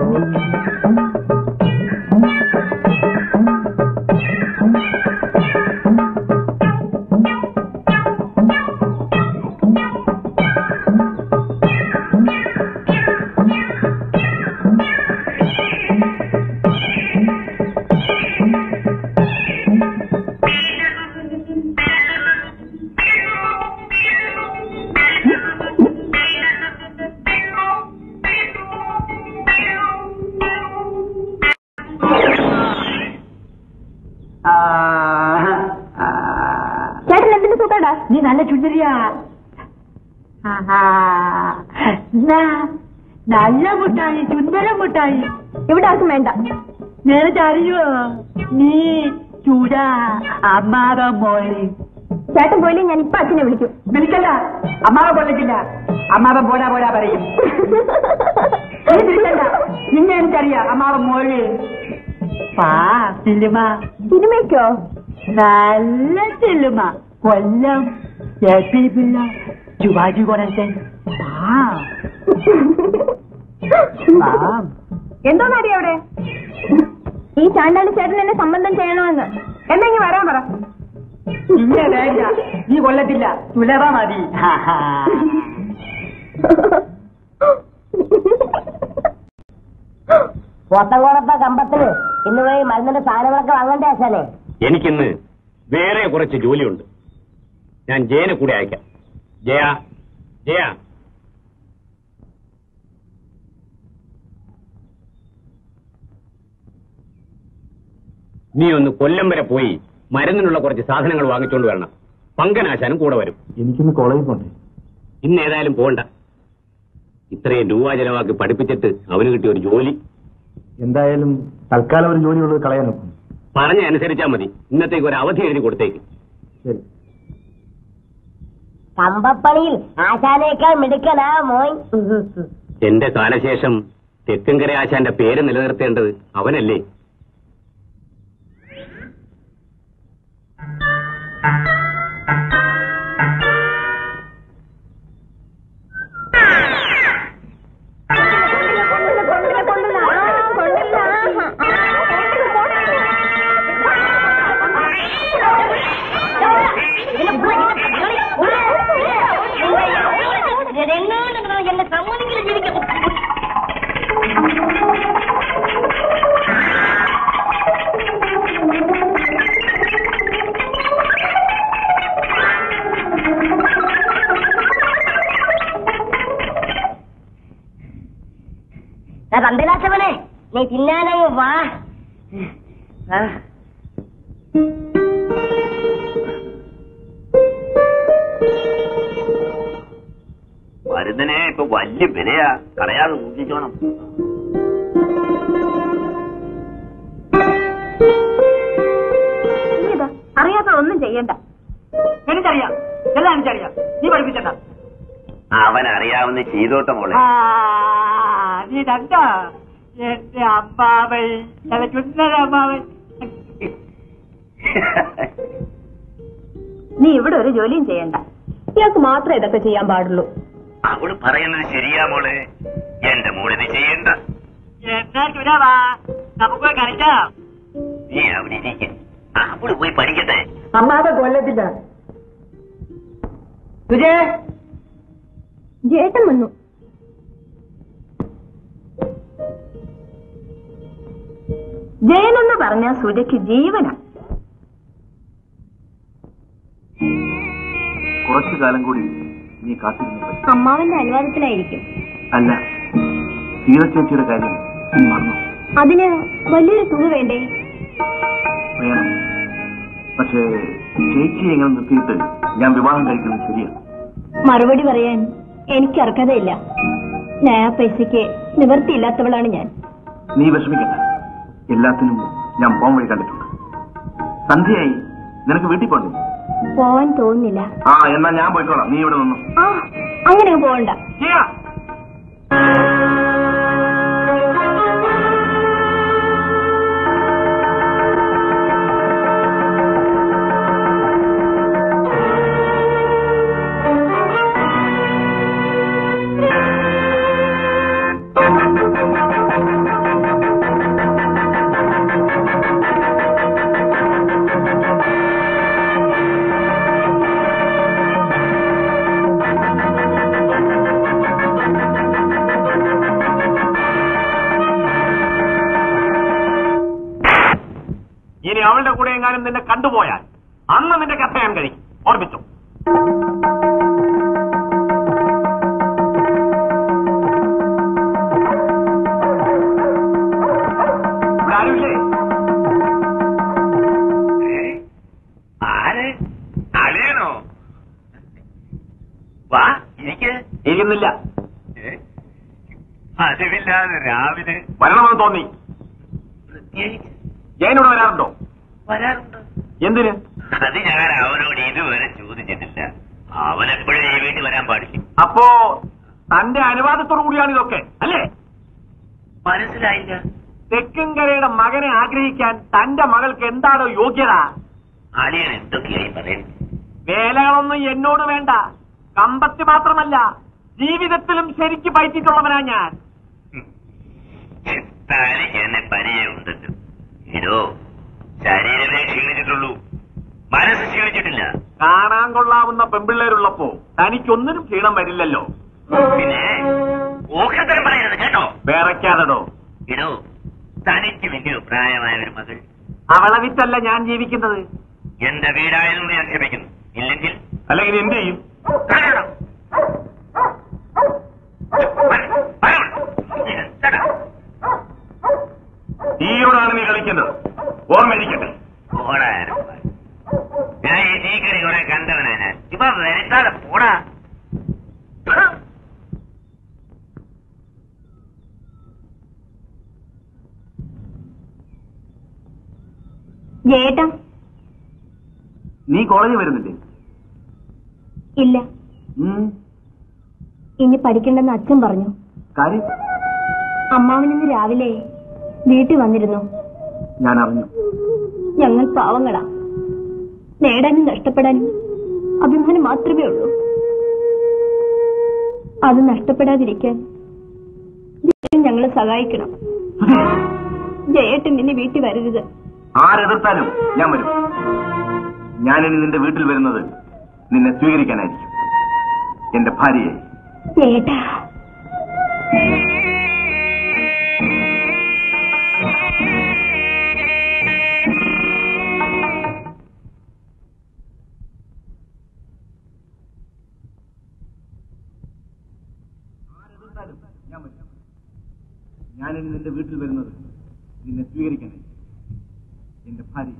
ചേട്ടൻ എന്തിനു സുഖടാ? നീ നല്ല ചുണ്ടരിയാ. നല്ല മുട്ടായി, ചുണ്ടര മുട്ടായി. ഇവിടെ ആർക്കും വേണ്ട. നേരത്തെ അറിയോ നീ ചൂട അമ്മാവ മോളി? ചേട്ടൻ പോയില്ലേ ഞാൻ ഇപ്പൊ അച്ഛനെ വിളിക്കും. വിളിക്കല്ല, അമ്മാവ കൊള്ളിക്കില്ല. അമ്മാവൻ പോരാ പോരാ പറയും. നീ വിളിക്കണ്ട, നിന്നെ എനിക്കറിയാം. അമ്മാവ മോളി സിനിമ. സിനിമയ്ക്കോ? നല്ല സിനിമ. കൊല്ലം പിള്ള ശിവാജി ഗണേശൻ. എന്തോന്നറിയ അവിടെ? ഈ ചാണ്ടാളി ചേട്ടൻ എന്നെ സംബന്ധം ചെയ്യണമെന്ന്. എന്നെങ്കിൽ വരാൻ പറ. ഇല്ല, വേണ്ട. നീ കൊല്ലത്തില്ല, തുലവ മതി. പോത്തങ്കോടപ്പ കമ്പത്തിന് ഇന്ന് പോയി മരുന്നിന്റെ സാധനങ്ങളൊക്കെ വാങ്ങണ്ടേ ആശാനെ? എനിക്കിന്ന് വേറെ കുറച്ച് ജോലിയുണ്ട്. ഞാൻ ജയനെ കൂടെ അയക്കാം. ജയ, ജയ, നീ ഒന്ന് കൊല്ലം വരെ പോയി മരുന്നിനുള്ള കുറച്ച് സാധനങ്ങൾ വാങ്ങിച്ചോണ്ട് വരണം. പങ്കനാശാനും കൂടെ വരും. എനിക്കിന്ന് കോളേജിൽ പോണ്ടേ? ഇന്ന് ഏതായാലും പോകണ്ട. ഇത്രയും രൂപ ചെലവാക്കി പഠിപ്പിച്ചിട്ട് അവന് കിട്ടിയ ഒരു ജോലി. എന്തായാലും തൽക്കാലം ഒരു ജോലിയുള്ളത് കളയാൻ നോക്കും. പറഞ്ഞ അനുസരിച്ചാ മതി. ഇന്നത്തേക്ക് ഒരു അവധി എഴുതി കൊടുത്തേക്ക്. ശരി. കമ്പപ്പണിയിൽ ആശാനേക്കാൾ മിടുക്കനാ മോൻ. എന്റെ കാലശേഷം തെക്കങ്കര ആശാന്റെ പേര് നിലനിർത്തേണ്ടത് അവനല്ലേ? തന്തലാച്ചവനെ, നീ തിന്നാനങ്ങ് വാ. മരുന്നിനെ ഇപ്പൊ വലിയ വിലയാ, കളയാതെ സൂക്ഷിച്ചോണം. അറിയാത്ത ഒന്നും ചെയ്യണ്ട. എനിക്കറിയാം, എല്ലാം എനിക്കറിയാം. നീ പഠിപ്പിച്ചണ്ട. അവനറിയാവുന്ന ചെയ്തോട്ടെ മോളെ. നീ കണ്ടോ എന്റെ അമ്മാവൻ, അമ്മാവൻ. നീ ഇവിടെ ഒരു ജോലിയും ചെയ്യണ്ട. ഇയാൾക്ക് മാത്രമേ ഇതൊക്കെ ചെയ്യാൻ പാടുള്ളൂ. അവള് പറയുന്നത് ശരിയാ മോളെ. എന്റെ മോളിത് ചെയ്യണ്ട. എന്നാ ചുരാവാ, നമുക്ക് കളിക്കാം. നീ അവിടെ ഇരിക്കും, അവള് പോയി പഠിക്കട്ടെ. അമ്മാവൻ കൊല്ലത്തില്ല. സുജേ, ജേട്ടൻ വന്നു. ജയനെന്ന് പറഞ്ഞ സുജയ്ക്ക് ജീവന. കുറച്ചു കാലം കൂടി നീ കാത്തിരുന്നു. അമ്മാവന്റെ അനുവാദത്തിലായിരിക്കും. അല്ല, സീതച്ചേച്ചിയുടെ കാര്യം നീ മറന്നു. അതിന് വലിയൊരു തുക വേണ്ടേ? വേണം. പക്ഷേ ചേച്ചി എങ്ങനെ നിർത്തിയിട്ട് ഞാൻ വിവാഹം കഴിക്കുന്നത് ശരിയാണ്. മറുപടി പറയാൻ എനിക്ക് അർഹതയില്ല. നയാ പൈസയ്ക്ക് നിവൃത്തിയില്ലാത്തവളാണ് ഞാൻ. നീ വിഷമിക്കണ്ട, എല്ലാത്തിനും ഞാൻ പോകാൻ വഴി കണ്ടിട്ടുണ്ട്. സന്ധ്യയായി, നിനക്ക് വീട്ടിൽ പോണ്ടേ? പോവാൻ തോന്നുന്നില്ല. എന്നാ ഞാൻ പോയിക്കോളാം, നീ ഇവിടെ നിന്നു. അങ്ങനെ പോകണ്ട. ഇനി അവളുടെ കൂടെ എങ്ങാനും നിന്നെ കണ്ടുപോയാൽ അന്ന് നിന്റെ കഥ ഞാൻ കഴിക്കും. ഓർമ്മിച്ചു. ഇവിടെ ആരുമില്ലേ? ആര്? അളിയനോ? വാ, ഇരിക്കുന്നില്ല. അതിവില്ലാതെ രാവിലെ വരണമെന്ന് തോന്നി. പ്രത്യേകിച്ച് ജയനോട് വരാറുണ്ടോ? വരാറുണ്ട്. എന്തിന്? അത് ഞാൻ അവനോട് ഇതുവരെ ചോദിച്ചിട്ടില്ല. അവനെപ്പോഴും ഈ വീട്ടിൽ വരാൻ പാടില്ല. അപ്പോ തന്റെ അനുവാദത്തോടു കൂടിയാണ് ഇതൊക്കെ, അല്ലേ? മനസ്സിലായില്ല. തെക്കൻകരയുടെ മകനെ ആഗ്രഹിക്കാൻ തന്റെ മകൾക്ക് എന്താണോ യോഗ്യത? അളിയൻ എന്തൊക്കെയായി പറയുന്നത്? വേലകളൊന്നും എന്നോട് വേണ്ട. കമ്പത്തി മാത്രമല്ല, ജീവിതത്തിലും ശരിക്ക് പയറ്റിട്ടുള്ളവനാ ഞാൻ. തനിക്ക് എന്നെ പരിചയമുണ്ടല്ലോ. ഇതോ ശരീരമേ ക്ഷീണിച്ചിട്ടുള്ളൂ, മനസ്സ് ക്ഷീണിച്ചിട്ടില്ല. കാണാൻ കൊള്ളാവുന്ന പെമ്പിള്ളേരുള്ളപ്പോ തനിക്കൊന്നിനും ക്ഷീണം പിന്നെ ഓഹത്തരം പറയരുത് കേട്ടോ. വേറയ്ക്കാതടോ. ഇടോ തനിക്ക് വലിയ പ്രായമായ ഒരു മകൾ. അവളെ വിറ്റല്ല ഞാൻ ജീവിക്കുന്നത്. എന്റെ വീടായതുകൊണ്ട് ഞാൻ ക്ഷമിക്കുന്നു. ഇല്ലെങ്കിൽ എന്ത് ചെയ്യും? തീയോടാണ് നീ കളിക്കുന്നത്, ഓർമ്മയിരിക്കട്ടെ. ഞാൻ ഈ തീക്കടി കുറെ കണ്ടവനാണ്. ഇപ്പൊ വരുത്താതെ പോടാ. ജയേട്ടാ, നീ കോളേജിൽ വരുന്നില്ലേ? ഇല്ല, ഇനി പഠിക്കണ്ടെന്ന് അച്ഛൻ പറഞ്ഞു. കാര്യം? അമ്മാവനിന്ന് രാവിലെ വീട്ടിൽ വന്നിരുന്നു. ഞാൻ അറിഞ്ഞു. ഞങ്ങൾ പാവങ്ങളാ. നേടാനും നഷ്ടപ്പെടാനും അഭിമാനം മാത്രമേ ഉള്ളൂ. അത് നഷ്ടപ്പെടാതിരിക്കാൻ ഞങ്ങളെ സഹായിക്കണം. ജയേട്ടൻ നിന്നെ വീട്ടിൽ വരരുത്. ആരെതിർത്താലും ഞാൻ വരും. ഞാനിനി നിന്റെ വീട്ടിൽ വരുന്നത് നിന്നെ സ്വീകരിക്കാനായിരിക്കും, എന്റെ ഭാര്യയെ. ജയേട്ടാ, ഞാനിനി നിന്റെ വീട്ടിൽ വരുന്നത് നിന്നെ സ്വീകരിക്കാനായിരിക്കും, എന്റെ ഭാര്യ.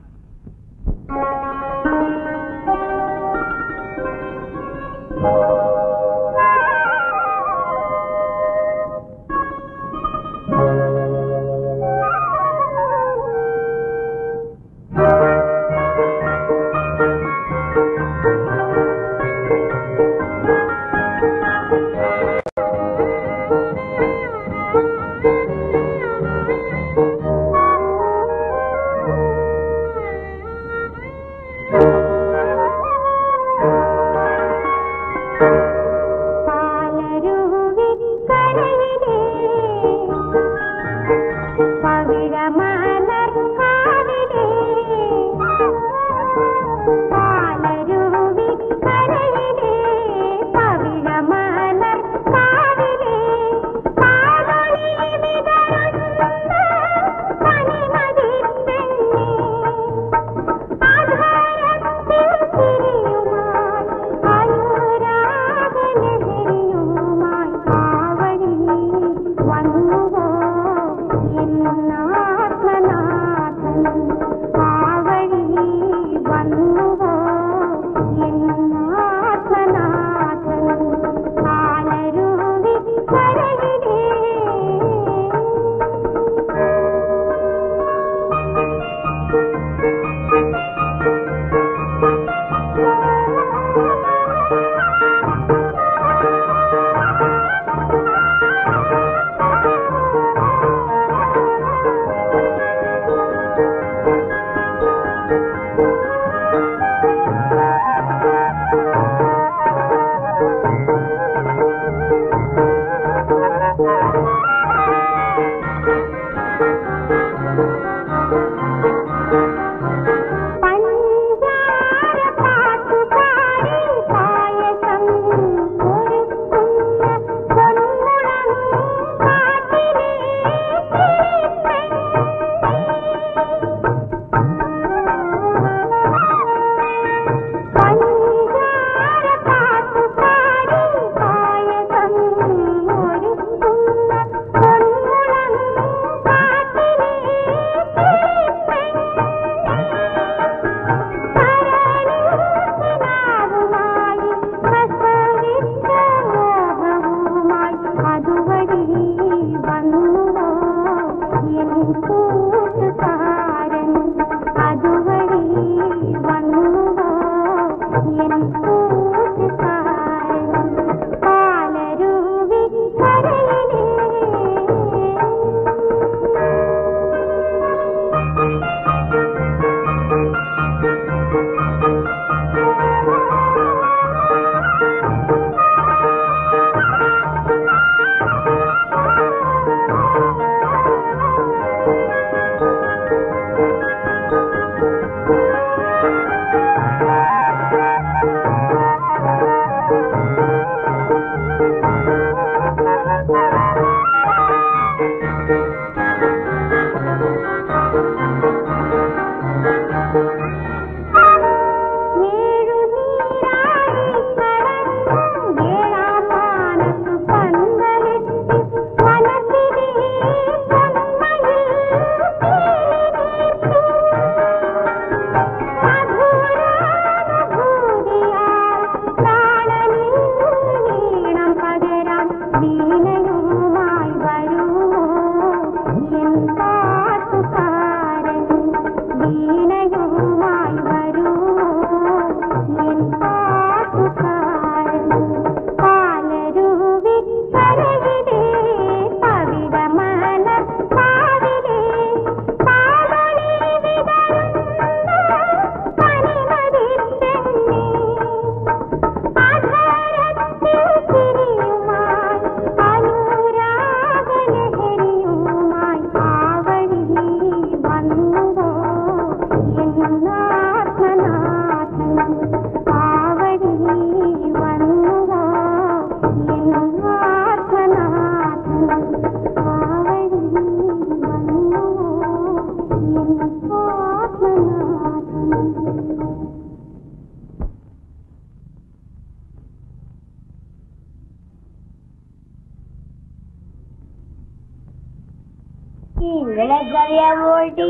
നിനക്കറിയാൻ വേണ്ടി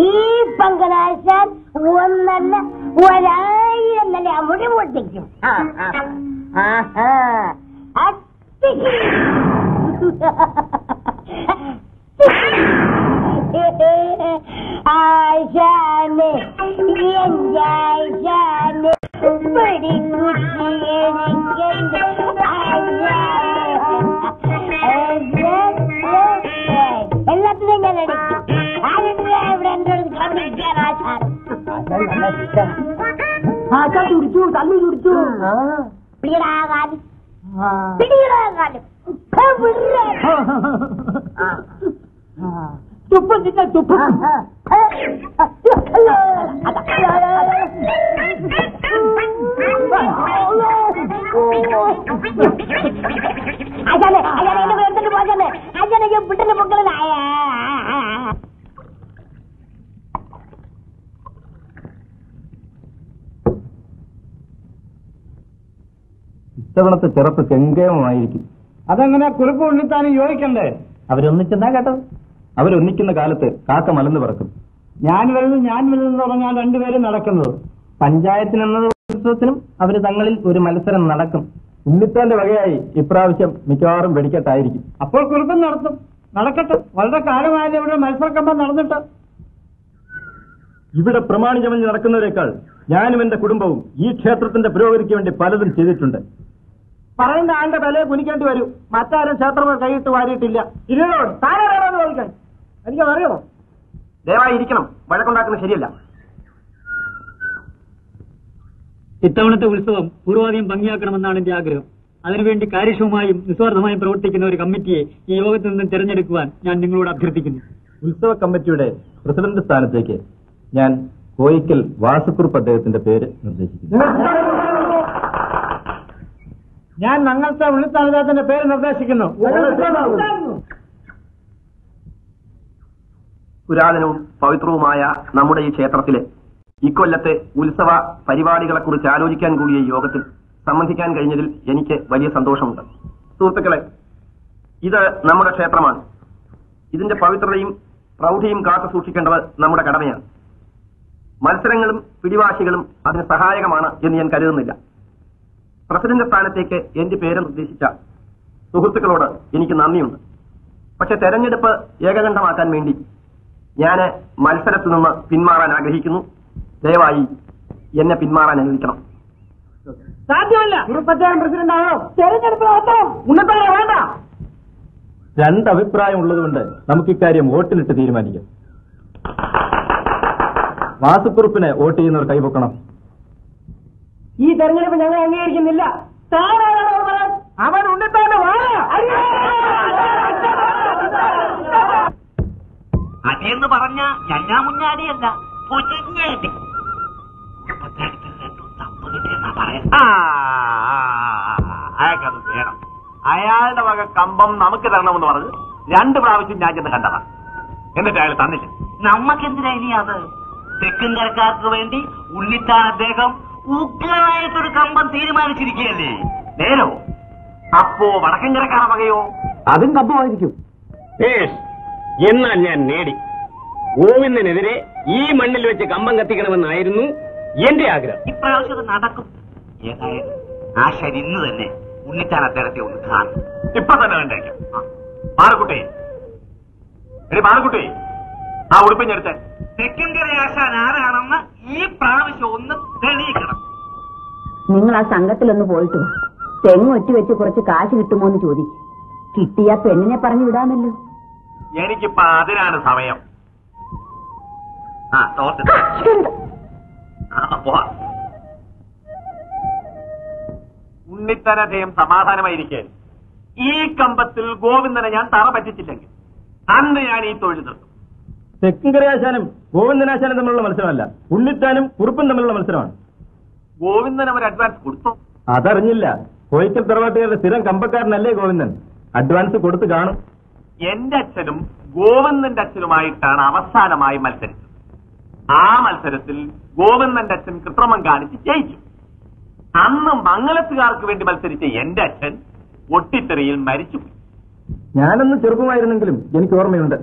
ഈ പങ്കനാശാൻ ഒന്നല്ല 1000 നല്ല അമുടി പൊട്ടിക്കും. ആശാനെ എന്റെ ആശാനെ പിടിക്കുട്ടി എനിക്കെന്റെ എല്ലാത്തിനും ഞാൻ എടുക്കും. ഇവിടെ എന്റെ കളിക്കാൻ ആശാൻ തുടിച്ചു തല്ലി തുടിച്ചു പിടിയിടാകാലും പിടിയിടാകാലും തുപ്പും നിന്നെ തുപ്പും. അജാനെ അജാനെ എന്നെ എടുത്തിട്ട് പോകല്ലേ അജാനെ വിട്ടിട്ട് പൊക്കളായ ഇത്തവണത്തെ ചെറുപ്പ് കെങ്കേമമായിരിക്കും. അതെങ്ങനെ കുറുപ്പ് ഉണ്ണിത്താനും യോജിക്കണ്ടേ? അവരൊന്നിച്ചെന്നാ കേട്ടത്. അവരൊന്നിക്കുന്ന കാലത്ത് കാക്ക മലന്ന് പറക്കും. ഞാൻ വലുതെന്ന് പറഞ്ഞാൽ രണ്ടുപേരും നടക്കുന്നത്. പഞ്ചായത്തിനെന്നത് ഉത്സവത്തിനും അവര് തങ്ങളിൽ ഒരു മത്സരം നടക്കും. ഉണ്ണിത്താന്റെ വകയായി ഇപ്രാവശ്യം മിക്കവാറും വെടിക്കെട്ടായിരിക്കും. അപ്പോൾ കുറുപ്പം നടത്തും. നടക്കട്ടെ. വളരെ കാലമായാലും ഇവിടെ മത്സരക്കമ്പം നടന്നിട്ട്. ഇവിടെ പ്രമാണിചമഞ്ഞ് നടക്കുന്നവരെക്കാൾ ഞാനും എന്റെ കുടുംബവും ഈ ക്ഷേത്രത്തിന്റെ പുരോഗതിക്ക് വേണ്ടി പലതും ചെയ്തിട്ടുണ്ട്. പറയുന്ന ആളുടെ വിലയെ കുനിക്കേണ്ടി വരും. മറ്റാരും ക്ഷേത്രങ്ങൾ കൈയിട്ട് വാരിയിട്ടില്ല. ഇരുന്നോട് താരാരാണെന്ന് ചോദിക്കാൻ എനിക്ക് അറിയണോ? ദയവായി ഇരിക്കണം. വഴക്കുണ്ടാക്കുന്നത് ശരിയല്ല. ഇത്തവണത്തെ ഉത്സവം പൂർവാധികം ഭംഗിയാക്കണമെന്നാണ് എന്റെ ആഗ്രഹം. അതിനുവേണ്ടി കാര്യക്ഷമമായും നിസ്വാർത്ഥമായും പ്രവർത്തിക്കുന്ന ഒരു കമ്മിറ്റിയെ ഈ യോഗത്തിൽ നിന്നും തിരഞ്ഞെടുക്കുവാൻ ഞാൻ നിങ്ങളോട് അഭ്യർത്ഥിക്കുന്നു. ഉത്സവ കമ്മിറ്റിയുടെ പ്രസിഡന്റ് സ്ഥാനത്തേക്ക് ഞാൻ കോയിക്കൽ വാസുക്കുറുപ്പ് അദ്ദേഹത്തിന്റെ പേര് നിർദ്ദേശിക്കുന്നു. ഞാൻ ഞങ്ങളുടെ ഉണ്ണിത്താനത്തിന്റെ പേര് നിർദ്ദേശിക്കുന്നു. പുരാതനവും പവിത്രവുമായ നമ്മുടെ ഈ ക്ഷേത്രത്തിലെ ഇക്കൊല്ലത്തെ ഉത്സവ പരിപാടികളെ കുറിച്ച് ആലോചിക്കാൻ കൂടിയ യോഗത്തിൽ സംബന്ധിക്കാൻ കഴിഞ്ഞതിൽ എനിക്ക് വലിയ സന്തോഷമുണ്ട്. സുഹൃത്തുക്കളെ, ഇത് നമ്മുടെ ക്ഷേത്രമാണ്. ഇതിന്റെ പവിത്രതയും പ്രൗഢിയും കാത്തു സൂക്ഷിക്കേണ്ടത് നമ്മുടെ കടമയാണ്. മത്സരങ്ങളും പിടിവാശികളും അതിന് സഹായകമാണ് എന്ന് ഞാൻ കരുതുന്നില്ല. പ്രസിഡന്റ് സ്ഥാനത്തേക്ക് എന്റെ പേര് നിർദ്ദേശിച്ച സുഹൃത്തുക്കളോട് എനിക്ക് നന്ദിയുണ്ട്. പക്ഷെ തെരഞ്ഞെടുപ്പ് ഏകകണ്ഠമാക്കാൻ വേണ്ടി ഞാൻ മത്സരത്തിൽ നിന്ന് പിന്മാറാൻ ആഗ്രഹിക്കുന്നു. ദയവായി എന്നെ പിന്മാറാൻ അനുവദിക്കണം. സാധ്യമല്ല. പ്രസിഡന്റ് ആണോ? തെരഞ്ഞെടുപ്പ് വേണ്ട. രണ്ടഭിപ്രായം ഉള്ളതുകൊണ്ട് നമുക്ക് ഇക്കാര്യം വോട്ടിലിട്ട് തീരുമാനിക്കാം. വാസുക്കുറുപ്പിന് വോട്ട് ചെയ്യുന്നവർ കൈപൊക്കണം. ഈ തെരഞ്ഞെടുപ്പ് ഞങ്ങൾ അംഗീകരിക്കുന്നില്ല. അവൻ ഉണ്ണിത്താന്റെ അതെന്ന് പറഞ്ഞ ഞഞ്ഞാ മുഞ്ഞാടിയല്ല, അയാൾക്കത് വേണം. അയാളുടെ വക കമ്പം നമുക്ക് തരണമെന്ന് പറഞ്ഞ് 2 പ്രാവശ്യം ഞാൻ ചെന്ന് കണ്ടതാണ്. എന്നിട്ട് അയാൾ തന്നില്ല. നമ്മക്കെന്തിനാ ഇനി അത്? തെക്കൻ കരക്കാർക്ക് വേണ്ടി ഉണ്ണിത്താൻ അദ്ദേഹം ഉഗ്രമായിട്ടൊരു കമ്പം തീരുമാനിച്ചിരിക്കുകയല്ലേ? നേരോ? അപ്പോ വടക്കൻകരക്കാര വകയോ? അതും കമ്പമായിരിക്കും. എന്നാൽ ഞാൻ നേടി. ഗോവിന്ദനെതിരെ ഈ മണ്ണിൽ വെച്ച് കമ്പം കത്തിക്കണമെന്നായിരുന്നു എന്റെ ആഗ്രഹം. ഇപ്രാവശ്യം അത് നടക്കും. ഏതായാലും ആശാൻ ഇന്ന് തന്നെ ഉണ്ണിത്താൻ അദ്ദേഹത്തെ ഒന്ന് കാണും. ഇപ്പൊ തന്നെ കണ്ടേക്കാം. പാറക്കുട്ടി, എടി പാറക്കുട്ടി, ആ ഉടുപ്പിഞ്ഞെടുത്ത്. തെക്കൻകര ആശാൻ ആരാണെന്ന് ഈ പ്രാവശ്യം ഒന്ന് തെളിയിക്കണം. നിങ്ങൾ ആ സംഘത്തിലൊന്ന് പോയിട്ട് വാ. തെങ്ങ് ഒറ്റ വെച്ച് കുറച്ച് കാശ് കിട്ടുമോ എന്ന് ചോദിക്കും. കിട്ടിയ പെണ്ണിനെ പറഞ്ഞു വിടാമല്ലോ. എനിക്കിപ്പോ അതിനാണ് സമയം. ഉണ്ണിത്തനധയം സമാധാനമായിരിക്കെ ഈ കമ്പത്തിൽ ഗോവിന്ദനെ ഞാൻ തറ പറ്റിച്ചില്ലെങ്കിൽ അന്ന് ഞാൻ ഈ തൊഴിൽ നിർത്തും. തെക്കൻകരയാശാനും ഗോവിന്ദനാശാനും തമ്മിലുള്ള മത്സരമല്ല, ഉണ്ണിത്താനും കുറുപ്പും തമ്മിലുള്ള മത്സരമാണ്. ഗോവിന്ദൻ അവർ അഡ്വാൻസ് കൊടുത്തു? അതറിഞ്ഞില്ല. കോയിക്കൽ തറവാട്ടുകാരുടെ സ്ഥിരം കമ്പക്കാരനല്ലേ ഗോവിന്ദൻ. അഡ്വാൻസ് കൊടുത്ത് കാണും. എന്റെ അച്ഛനും ഗോവിന്ദന്റെ അച്ഛനുമായിട്ടാണ് അവസാനമായി മത്സരിച്ചത്. ആ മത്സരത്തിൽ ഗോവിന്ദന്റെ അച്ഛൻ കൃത്രിമം കാണിച്ച് ജയിച്ചു. അന്ന് മംഗലത്തുകാർക്ക് വേണ്ടി മത്സരിച്ച എന്റെ അച്ഛൻ പൊട്ടിത്തെറിയിൽ മരിച്ചുപോയി. ഞാനൊന്ന് ചെറുപ്പമായിരുന്നെങ്കിലും എനിക്ക് ഓർമ്മയുണ്ട്.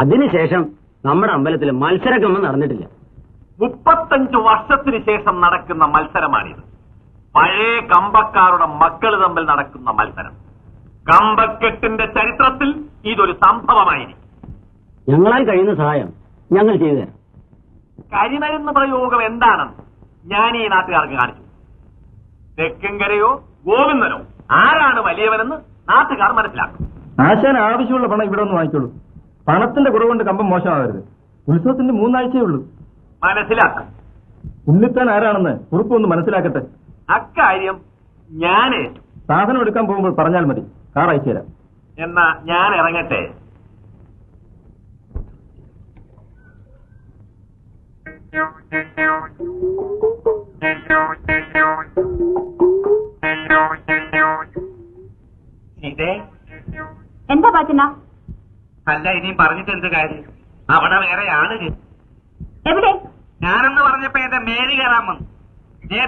അതിനുശേഷം നമ്മുടെ അമ്പലത്തിൽ മത്സരക്രമം നടന്നിട്ടില്ല. 35 വർഷത്തിന് ശേഷം നടക്കുന്ന മത്സരമാണിത്. പഴയ കമ്പക്കാരുടെ മക്കൾ തമ്മിൽ നടക്കുന്ന മത്സരം. കമ്പക്കെട്ടിന്റെ ചരിത്രത്തിൽ ഇതൊരു സംഭവമായിരിക്കും. ഞങ്ങളാൽ കഴിയുന്ന സഹായം ഞങ്ങൾ ചെയ്തു തരാം. കരിമരുന്ന് പ്രയോഗം എന്താണെന്ന് ഞാൻ ഈ നാട്ടുകാർക്ക് കാണിച്ചു. തെക്കുംകരയോ ഗോവിന്ദനോ ആരാണ് വലിയവനെന്ന് നാട്ടുകാർ മനസ്സിലാക്കും. ആശാൻ ആവശ്യമുള്ള പണം ഇവിടെ ഒന്ന് വാങ്ങിച്ചോളൂ. പണത്തിന്റെ കുറവുകൊണ്ട് കമ്പം മോശമാവരുത്. ഉത്സവത്തിന്റെ 3 ആഴ്ചയേ ഉള്ളൂ. മനസ്സിലാക്കും. ഉണ്ണിത്താൻ ആരാണെന്ന് കുറുപ്പൊന്ന് മനസ്സിലാക്കട്ടെ. അക്കാര്യം ഞാൻ സാധനം എടുക്കാൻ പോകുമ്പോൾ പറഞ്ഞാൽ മതി. കാർ അയച്ചു തരാം. എന്നാ ഞാൻ ഇറങ്ങട്ടെ. എന്താ പാച്ചന? അല്ല, ഇനിയും പറഞ്ഞിട്ട് എന്ത് കാര്യം? അവിടെ വേറെ ആള് എവിടെ? ഞാനെന്ന് പറഞ്ഞപ്പോ എന്റെ മേരി കയറാൻ വന്നു.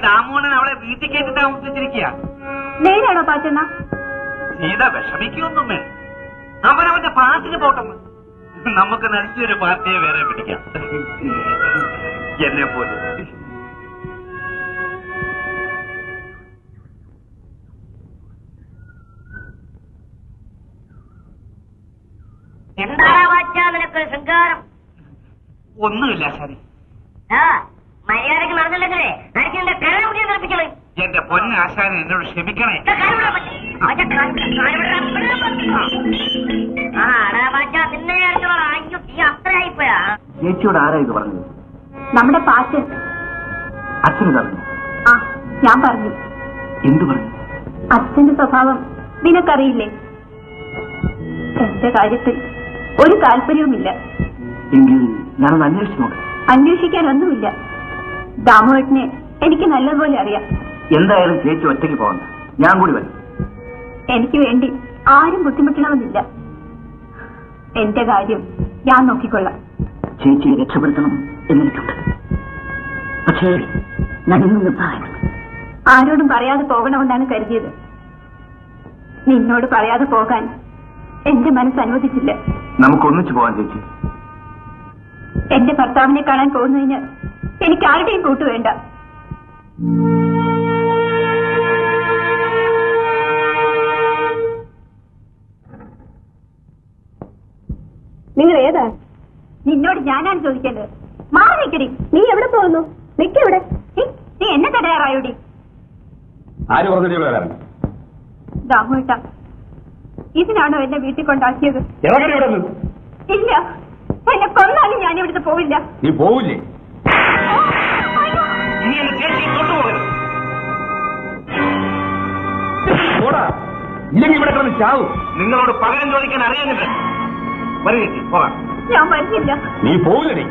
ദാമോണൻ അവളെ വീട്ടിൽ കയറ്റി താമസിച്ചിരിക്കുക. നേരാണോ പാച്ചന? സീത വിഷമിക്കൊന്നും വേണം. അവനവന്റെ പാർട്ടിന് പോട്ടെന്ന്. നമുക്ക് നല്ലൊരു പാർട്ടിയെ വേറെ പിടിക്കാം. എന്നെ പോലും എന്താ വാച്ചാ നിനക്കൊരു ശൃംഗാരം? ഒന്നുമില്ല ശരി. മര്യാദക്ക് നടന്നില്ലെങ്കിലേ എനിക്ക് എന്റെ കരമുടിയെ നിർപ്പിക്കണേ. എന്റെ പൊന്നാശാനെ എന്നോട് ക്ഷമിക്കണേ. നിന്നെ അയ്യോ ഈ അത്രയായിപ്പോയാ. ചേച്ചിയോട് ആരാ ഇത് പറഞ്ഞത്? നമ്മുടെ പാച്ചൻ. അച്ഛന് പറഞ്ഞു? ആ, ഞാൻ പറഞ്ഞു. എന്തു പറഞ്ഞു? അച്ഛന്റെ സ്വഭാവം നിനക്കറിയില്ലേ? എന്റെ കാര്യത്തിൽ ഒരു താല്പര്യവുമില്ല. എങ്കിൽ ഞാനൊന്ന് അന്വേഷിച്ചു നോക്കാം. അന്വേഷിക്കാനൊന്നുമില്ല. ദാമോട്ടിനെ എനിക്ക് നല്ലതുപോലെ അറിയാം. എന്തായാലും ചേച്ചി ഒറ്റയ്ക്ക് പോകണ്ട, ഞാൻ കൂടി വരും. എനിക്ക് വേണ്ടി ആരും ബുദ്ധിമുട്ടണമെന്നില്ല. എന്റെ കാര്യം ഞാൻ നോക്കിക്കൊള്ളാം. ചേച്ചിയെ രക്ഷപ്പെടുത്തണം എന്നെനിക്കുണ്ട്. പക്ഷേ ഞാൻ ഇന്നും സഹായിക്കണം. ആരോടും പറയാതെ പോകണമെന്നാണ് കരുതിയത്. നിന്നോട് പറയാതെ പോകാൻ എന്റെ മനസ്സ് അനുവദിച്ചില്ല. നമുക്കൊന്നിച്ചു പോകാൻ ചേച്ചി. എന്റെ ഭർത്താവിനെ കാണാൻ പോകുന്നതിന് എനിക്ക് ആരുടെയും കൂട്ടു വേണ്ട. നിങ്ങൾ ഏതാ? നിന്നോട് ഞാനാണ് ചോദിക്കേണ്ടത്. മാറി നിൽക്കടി. നീ എവിടെ പോകുന്നു? നിൽക്കെവിടെ? നീ എന്നെ തടയാറായോടി? ആര് പറഞ്ഞു? ദാമോട്ട, ഇതിനാണോ എന്നെ വീട്ടിൽ കൊണ്ടാക്കിയത്? ഇല്ല, എന്നെ കൊന്നാലും ഞാൻ ഇവിടുത്തെ പോവില്ല. നീ പോവില്ലേ? ഇല്ലെങ്കിൽ ഇവിടെ കിടന്ന് ചാവും. നിങ്ങളോട് പകരം ചോദിക്കാൻ അറിയുന്നില്ല. വരികേച്ചി പോകാം. ഞാൻ വരുന്നില്ല. നീ പോവില്ലേ?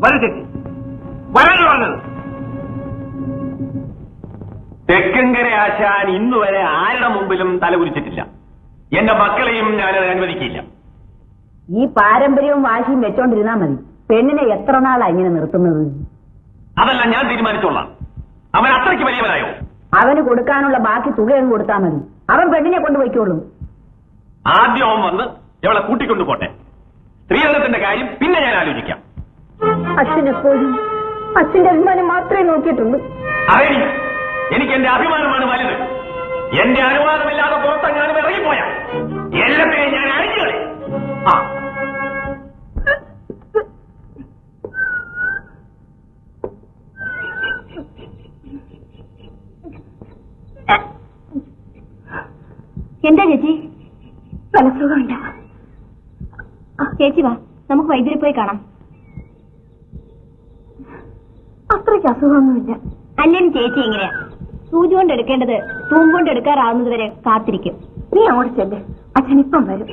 വരൂ ചേച്ചി, വരാൻ പറഞ്ഞത്. തെക്കങ്കര ആശാൻ ഇന്നുവരെ ആരുടെ മുമ്പിലും തലകുരിച്ചിട്ടില്ല. എന്റെ മക്കളെയും ഞാനത് അനുവദിക്കില്ല. ഈ പാരമ്പര്യവും വാശിയും വെച്ചോണ്ടിരുന്നാ മതി. പെണ്ണിനെ എത്ര നാളാ ഇങ്ങനെ നിർത്തുന്നത്? അതല്ല ഞാൻ തീരുമാനിച്ചോളാം. അവൻ അത്രയ്ക്ക് വലിയവനായോ? അവന് കൊടുക്കാനുള്ള ബാക്കി തുകയും കൊടുത്താൽ മതി. അവൻ പെണ്ണിനെ കൊണ്ടുപോയിക്കോളും. ആദ്യം അവൻ വന്ന് ഇവളെ കൂട്ടിക്കൊണ്ടു പോട്ടെ. സ്ത്രീധനത്തിന്റെ കാര്യം പിന്നെ ഞാൻ ആലോചിക്കാം. അച്ഛനെപ്പോഴും അച്ഛന്റെ അഭിമാനം മാത്രമേ നോക്കിയിട്ടുള്ളൂ. അതെ, എനിക്ക് എന്റെ അഭിമാനമാണ് വലുത്. എന്റെ അനുവാദമില്ലാതെ പുറത്തെങ്ങാനും ഇറങ്ങിപ്പോയാ എല്ലാത്തിനെയും ഞാൻ അഴിഞ്ഞുകളെ. എന്താ ചേച്ചി? മനസ്സുഖമില്ല. ചേച്ചി വാ, നമുക്ക് വൈദ്യുതി പോയി കാണാം. അത്രയ്ക്ക് അസുഖമൊന്നുമില്ല. അല്ലെങ്കിൽ ചേച്ചി എങ്ങനെയാ സൂചി കൊണ്ട് എടുക്കേണ്ടത് തൂമ്പ് കൊണ്ട് എടുക്കാറാവുന്നത് വരെ കാത്തിരിക്കും. നീ അങ്ങോട്ട് ചെല്ല്, അച്ഛനിപ്പം വരും.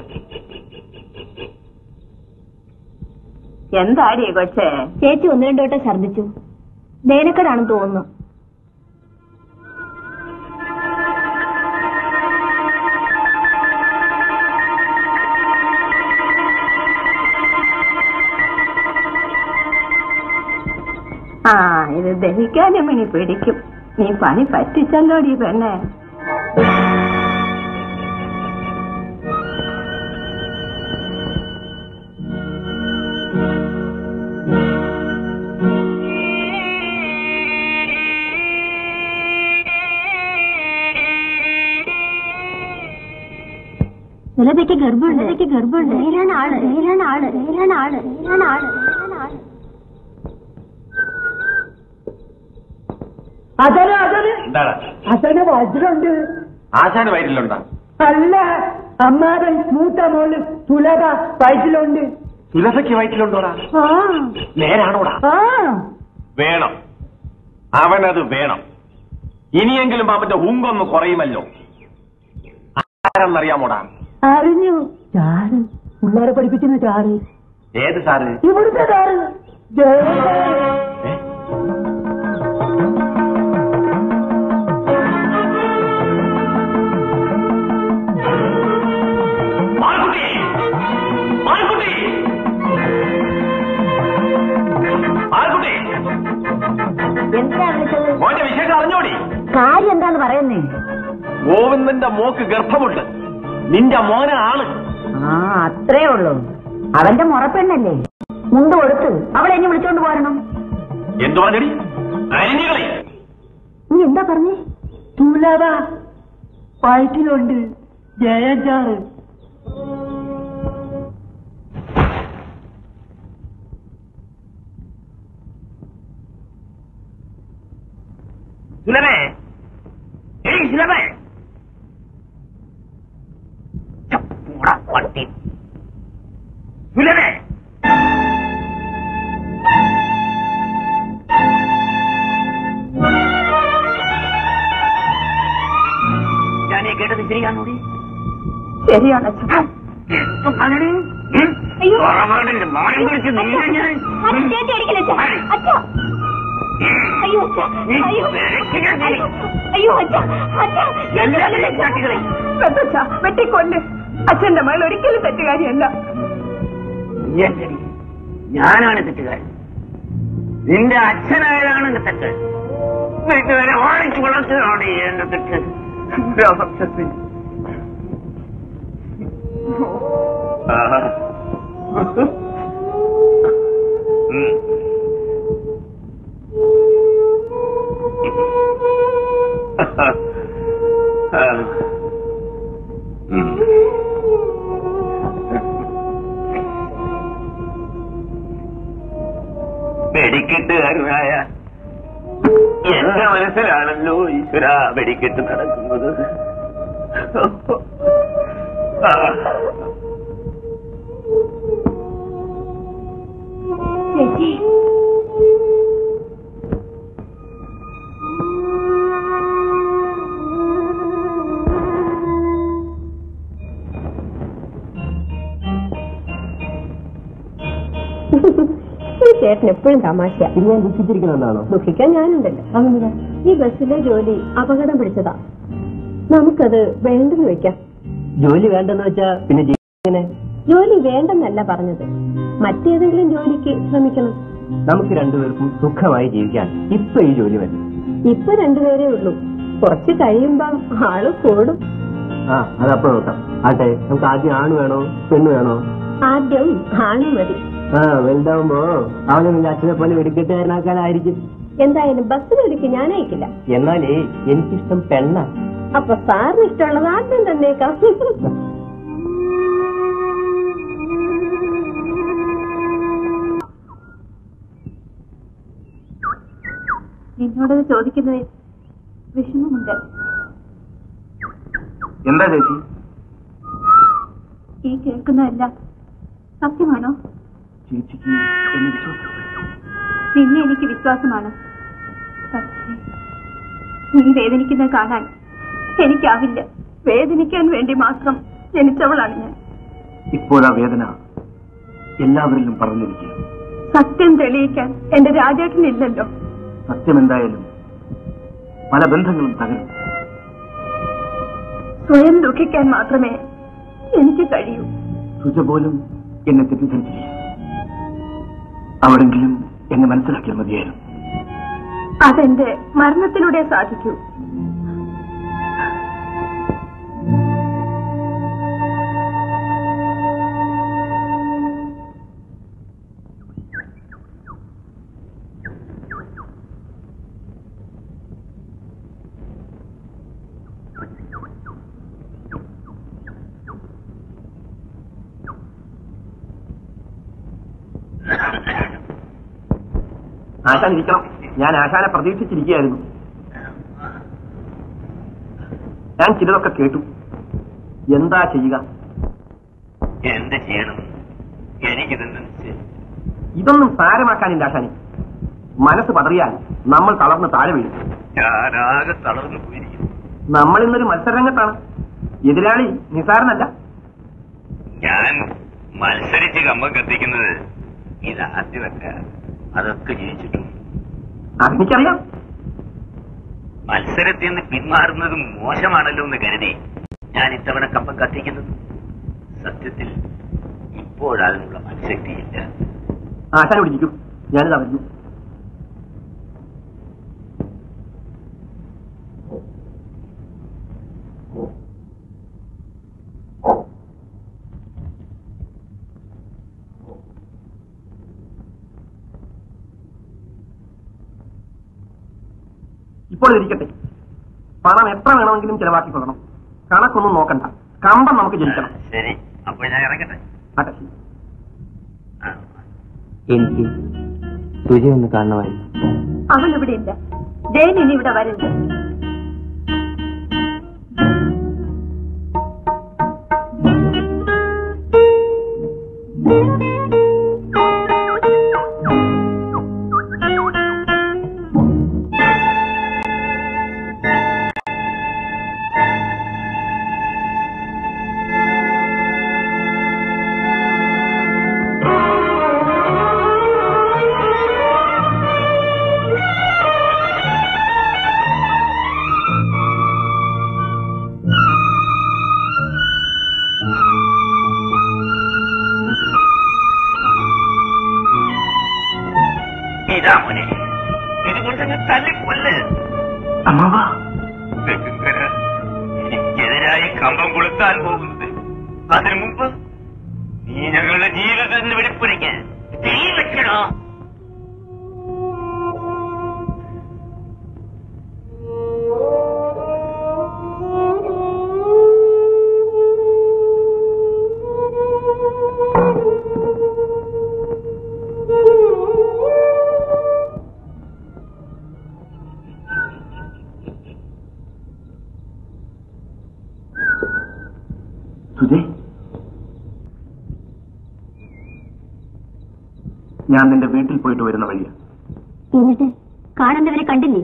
എന്താടി കൊച്ചേ? ചേച്ചി ഒന്ന് രണ്ടു വട്ടം ഛർദിച്ചു. ദേനക്കടാണെന്ന് തോന്നുന്നു. ആ, ഇത് ദഹിക്കാനും ഇനി പിടിക്കും. നീ പണി പറ്റിച്ചല്ലോടി പെണ്ണെ. സുലഭയ്ക്ക് ഗർഭമുണ്ട്. നേരാണ് ആള്. എന്താണ് അച്ഛന് വജ്രമുണ്ട്. ആശാന് വയറ്റിലുണ്ടാ? അല്ല, അമ്മാരൻ മൂത്ത മോള് സുലഭ വയറ്റിലുണ്ട്. സുലഭയ്ക്ക് വയറ്റിലുണ്ടോടാ? നേരാണോടാ? വേണം, അവനത് വേണം. ഇനിയെങ്കിലും അവന്റെ ഹുങ്കൊന്ന് കുറയുമല്ലോ. ആരെന്നറിയാമോടാ? അറിഞ്ഞു. ചാറ് പിള്ളേരെ പഠിപ്പിക്കുന്ന ചാറ്. ഏത് സാറ്? ഇവിടുത്തെ ചാറ്. എന്താ വിളിച്ചത്? മോന്റെ വിശേഷം അറിഞ്ഞോടി? കാര്യം എന്താന്ന് പറയുന്നേ? ഗോവിന്ദന്റെ മോക്ക് ഗർഭമുണ്ട്. നിന്റെ മോന ആള്. ആ, അത്രേ ഉള്ളൂ. അവന്റെ മുറപ്പെണ്ണല്ലേ? മുണ്ട് കൊടുത്ത് അവളെ എന്നെ വിളിച്ചോണ്ട് പോരണം. എന്തു പറഞ്ഞടി? അരിഞ്ഞുകളെ. നീ എന്താ പറഞ്ഞേ? തുലവ വയറ്റിലുണ്ട്. ജയജാറ്. സുലഭേ, സുലഭേ, പട്ടി സുലഭേ, ഞാനീ കേട്ടത് ശരിയാണോടി? ശരിയാണ്. വെട്ടിക്കൊണ്ട് അച്ഛന്റെ മകൾ ഒരിക്കലും തെറ്റുകാരിയല്ല. ഞാനാണ് തെറ്റുകാരൻ. നിന്റെ അച്ഛനായതാണ് തെറ്റ്. വീട്ടുകാരെ ഓടിച്ചു വളർത്തതാണ് എന്റെ തെറ്റ്. വെടിക്കെട്ടുകാരനായ എന്റെ മനസ്സിലാണല്ലോ ഈശ്വര വെടിക്കെട്ട് നടക്കുന്നത്. ചേച്ചി, ചേട്ടൻ എപ്പോഴും തമാശ. ഞാൻ ദുഃഖിച്ചിരിക്കുന്നതാണോ? ദുഃഖിക്കാൻ ഞാനുണ്ടല്ലോ. ഈ ബസ്സിലെ ജോലി അപകടം പിടിച്ചതാ. നമുക്കത് വേണ്ടെന്ന് വെക്കാം. ജോലി വേണ്ടെന്ന് വെച്ചാ പിന്നെ ജീവിതം ജോലി വേണ്ടെന്നല്ല പറഞ്ഞത്, മറ്റേതെങ്കിലും ജോലിക്ക് ശ്രമിക്കണം. നമുക്ക് രണ്ടുപേർക്കും സുഖമായി ജീവിക്കാൻ ഇപ്പൊ ഈ ജോലി വേണം. ഇപ്പൊ രണ്ടുപേരേ ഉള്ളൂ, കുറച്ച് കഴിയുമ്പോ ആള് കൂടും. അതപ്പോ നോക്കാം. ആട്ടെ, നമുക്ക് ആദ്യം ആണ് വേണോ പെണ്ണ് വേണോ? ആദ്യം ആണ് മതി. വലുതാവുമ്പോ അവനെ നിന്റെ അച്ഛനെ പോലെ വെടിക്കെട്ടുകാരനാക്കാനായിരിക്കും. എന്തായാലും ബസ് ജോലിക്ക് ഞാൻ അയക്കില്ല. എന്നാലേ എനിക്കിഷ്ടം പെണ്ണ. അപ്പൊ സാറിന് ഇഷ്ടമുള്ളത് ആദ്യം തന്നേക്കാം. നിന്നോടത് ചോദിക്കുന്നത് വിഷമമുണ്ട്. എന്താ ചേച്ചി ഈ കേൾക്കുന്നതല്ല സത്യമാണോ? ചേച്ചിക്ക് എന്നെ വിശ്വാസം? നിന്നെ എനിക്ക് വിശ്വാസമാണ്. പക്ഷേ നീ വേദനിക്കുന്നത് കാണാൻ എനിക്കാവില്ല. വേദനിക്കാൻ വേണ്ടി മാത്രം ജനിച്ചവളാണ് ഞാൻ. ഇപ്പോഴാ വേദന എല്ലാവരിലും പറഞ്ഞിരിക്കുക. സത്യം തെളിയിക്കാൻ എന്റെ രാജേട്ടനില്ലല്ലോ. സത്യം എന്തായാലും പല ബന്ധങ്ങളും തകരും. സ്വയം ദുഃഖിക്കാൻ മാത്രമേ എനിക്ക് കഴിയൂ. സുജ പോലും എന്നെ തെറ്റിദ്ധരിച്ചില്ല. അവരെങ്കിലും എന്നെ മനസ്സിലാക്കിയാൽ മതിയായിരുന്നു. അതെന്റെ മരണത്തിലൂടെ സാധിക്കൂ. ആശാൻ ഇരിക്കണം. ഞാൻ ആശാനെ പ്രതീക്ഷിച്ചിരിക്കുകയായിരുന്നു. ഞാൻ ചിലതൊക്കെ കേട്ടു. എന്താ ചെയ്യുക? എന്ത് ചെയ്യണം? ഇതൊന്നും സാരമാക്കാനില്ല ആശാനെ. മനസ്സ് പതറിയാൽ നമ്മൾ തളർന്ന് താഴെ വീഴും. ഞാനാകെ തളർന്നു പോയിരിക്കുന്നു. നമ്മൾ ഇന്നൊരു മത്സരരംഗത്താണ്. എതിരാളി നിസാരനല്ല. ഞാൻ മത്സരിച്ച് കമ്പം കത്തിക്കുന്നത് ഇതാദ്യമല്ല. അതൊക്കെ ജയിച്ചിട്ടു. അതെനിക്കറിയാം. മത്സരത്തിൽ നിന്ന് പിന്മാറുന്നത് മോശമാണല്ലോ എന്ന് കരുതി ഞാൻ ഇത്തവണ കമ്പം കത്തിക്കുന്നത്. സത്യത്തിൽ ഇപ്പോഴതിനുള്ള മനഃശക്തിയില്ല. ആശാനെ വിളിക്കൂ, ഞാനിത് അറിഞ്ഞു. ഇപ്പോൾ ഇരിക്കട്ടെ. പണം എത്ര വേണമെങ്കിലും ചെലവാക്കിക്കൊള്ളണം. കണക്കൊന്നും നോക്കണ്ട. കമ്പം നമുക്ക് ജയിക്കണം. ശരി, അപ്പോൾ ഞാൻ ഇറങ്ങട്ടെ. ആട്ടെ, ശരി. എനിക്ക് സുജയൊന്ന് കാണണമായിരുന്നു. അവൾ ഇവിടെ ഇല്ല. ജയൻ ഇനി ഇവിടെ വരരുത്. എനിക്കെതിരായി കമ്പം കൊളുത്താൻ പോകുന്നത്. അതിനു മുമ്പ് നീ ഞങ്ങളുടെ ജീവിതത്തിന് വെടിപ്പുരയ്ക്ക് തീ വെക്കണോ? സുജയ്, ഞാൻ നിന്റെ വീട്ടിൽ പോയിട്ട് വരുന്ന വഴിയാ. എന്നിട്ട് കാണേണ്ടവരെ കണ്ടില്ലേ?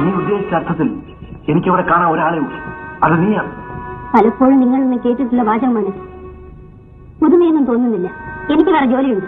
നീ ഉദ്ദേശിച്ച അർത്ഥത്തിൽ എനിക്കവിടെ കാണാൻ ഒരാളെ ഉള്ളൂ. അത് നീയാണ്. പലപ്പോഴും നിങ്ങൾ നിന്ന് കേട്ടിട്ടുള്ള വാചകമാണ്. പുതുമയൊന്നും തോന്നുന്നില്ല. എനിക്ക് വേറെ ജോലിയുണ്ട്.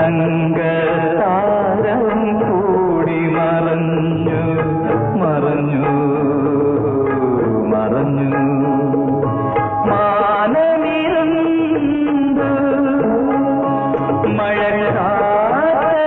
തങ്കതാരം കൂടി മറഞ്ഞു മറഞ്ഞു മറഞ്ഞു മാനമിരുന്നു മഴക്കാരന്തു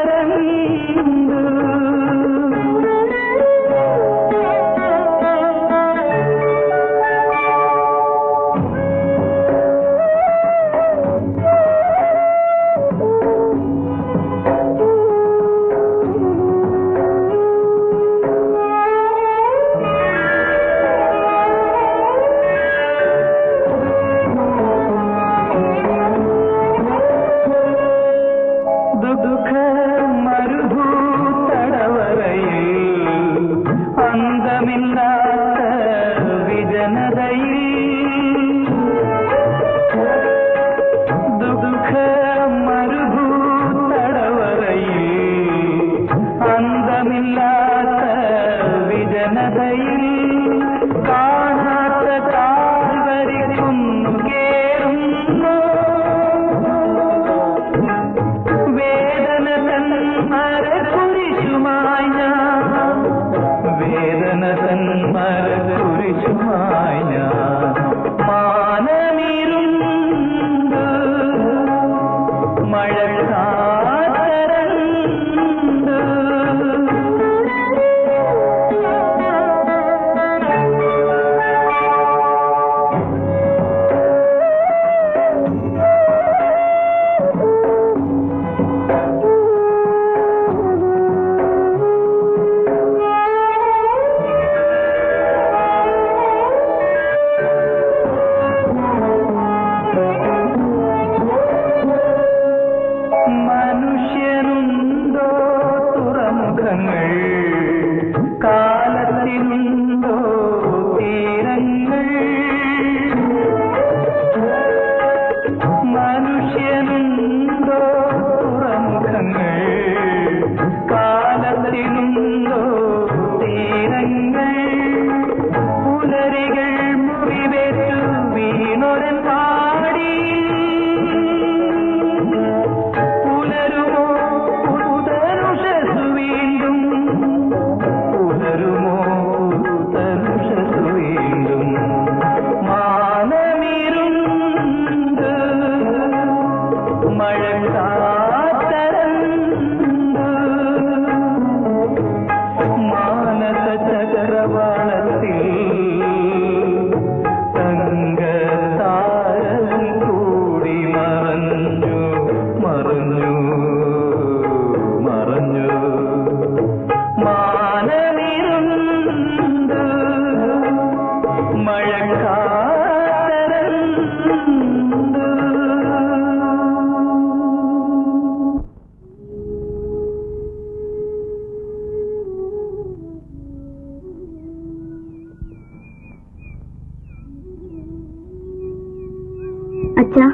അച്ഛാ,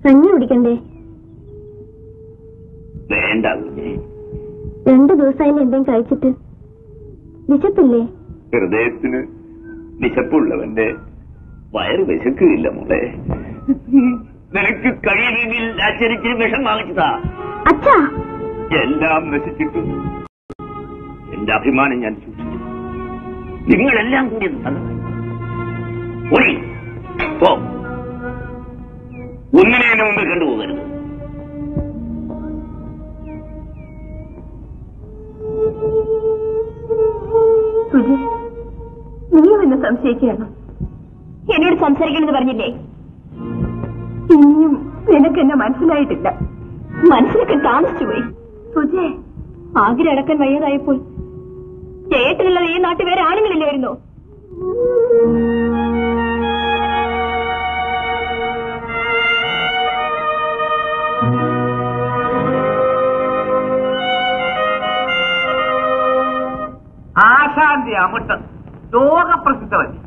കഞ്ഞി കുടിക്കണ്ടേ? വേണ്ട. 2 ദിവസമായാലും എന്തെങ്കിലും കഴിച്ചിട്ട് വിശപ്പില്ലേ? ഹൃദയത്തിന് വിശപ്പുള്ളവന്റെ വയറ് വിശക്കുകയില്ല മോളെ. നിനക്ക് കഴിയില്ലെങ്കിൽ അച്ഛനിച്ചിരി വിഷം വാങ്ങിച്ചതാ. അച്ഛാ, എല്ലാം നശിച്ചിട്ടു എന്റെ അഭിമാനം ഞാൻ സൂക്ഷിച്ചു. നിങ്ങളെല്ലാം കൂടി ഒന്നിനെ എന്നെ മുമ്പിൽ കണ്ടുപോകരുത്. നീയും എന്നെ സംശയിക്കുകയാണ്. എന്നോട് സംസാരിക്കണമെന്ന് പറഞ്ഞില്ലേ? ഇനിയും നിനക്ക് എന്നെ മനസ്സിലായിട്ടില്ല. മനസ്സിലൊക്കെ താമസിച്ചുപോയി. സുജേ, ആഗ്രഹം അടക്കാൻ വയ്യാതായപ്പോൾ ചേട്ടനുള്ളത് ഈ നാട്ടിൽ വേറെ ആണുങ്ങളില്ലായിരുന്നോ? ആശാന്തി അമിട്ട് ലോകപ്രസിദ്ധമല്ലേ?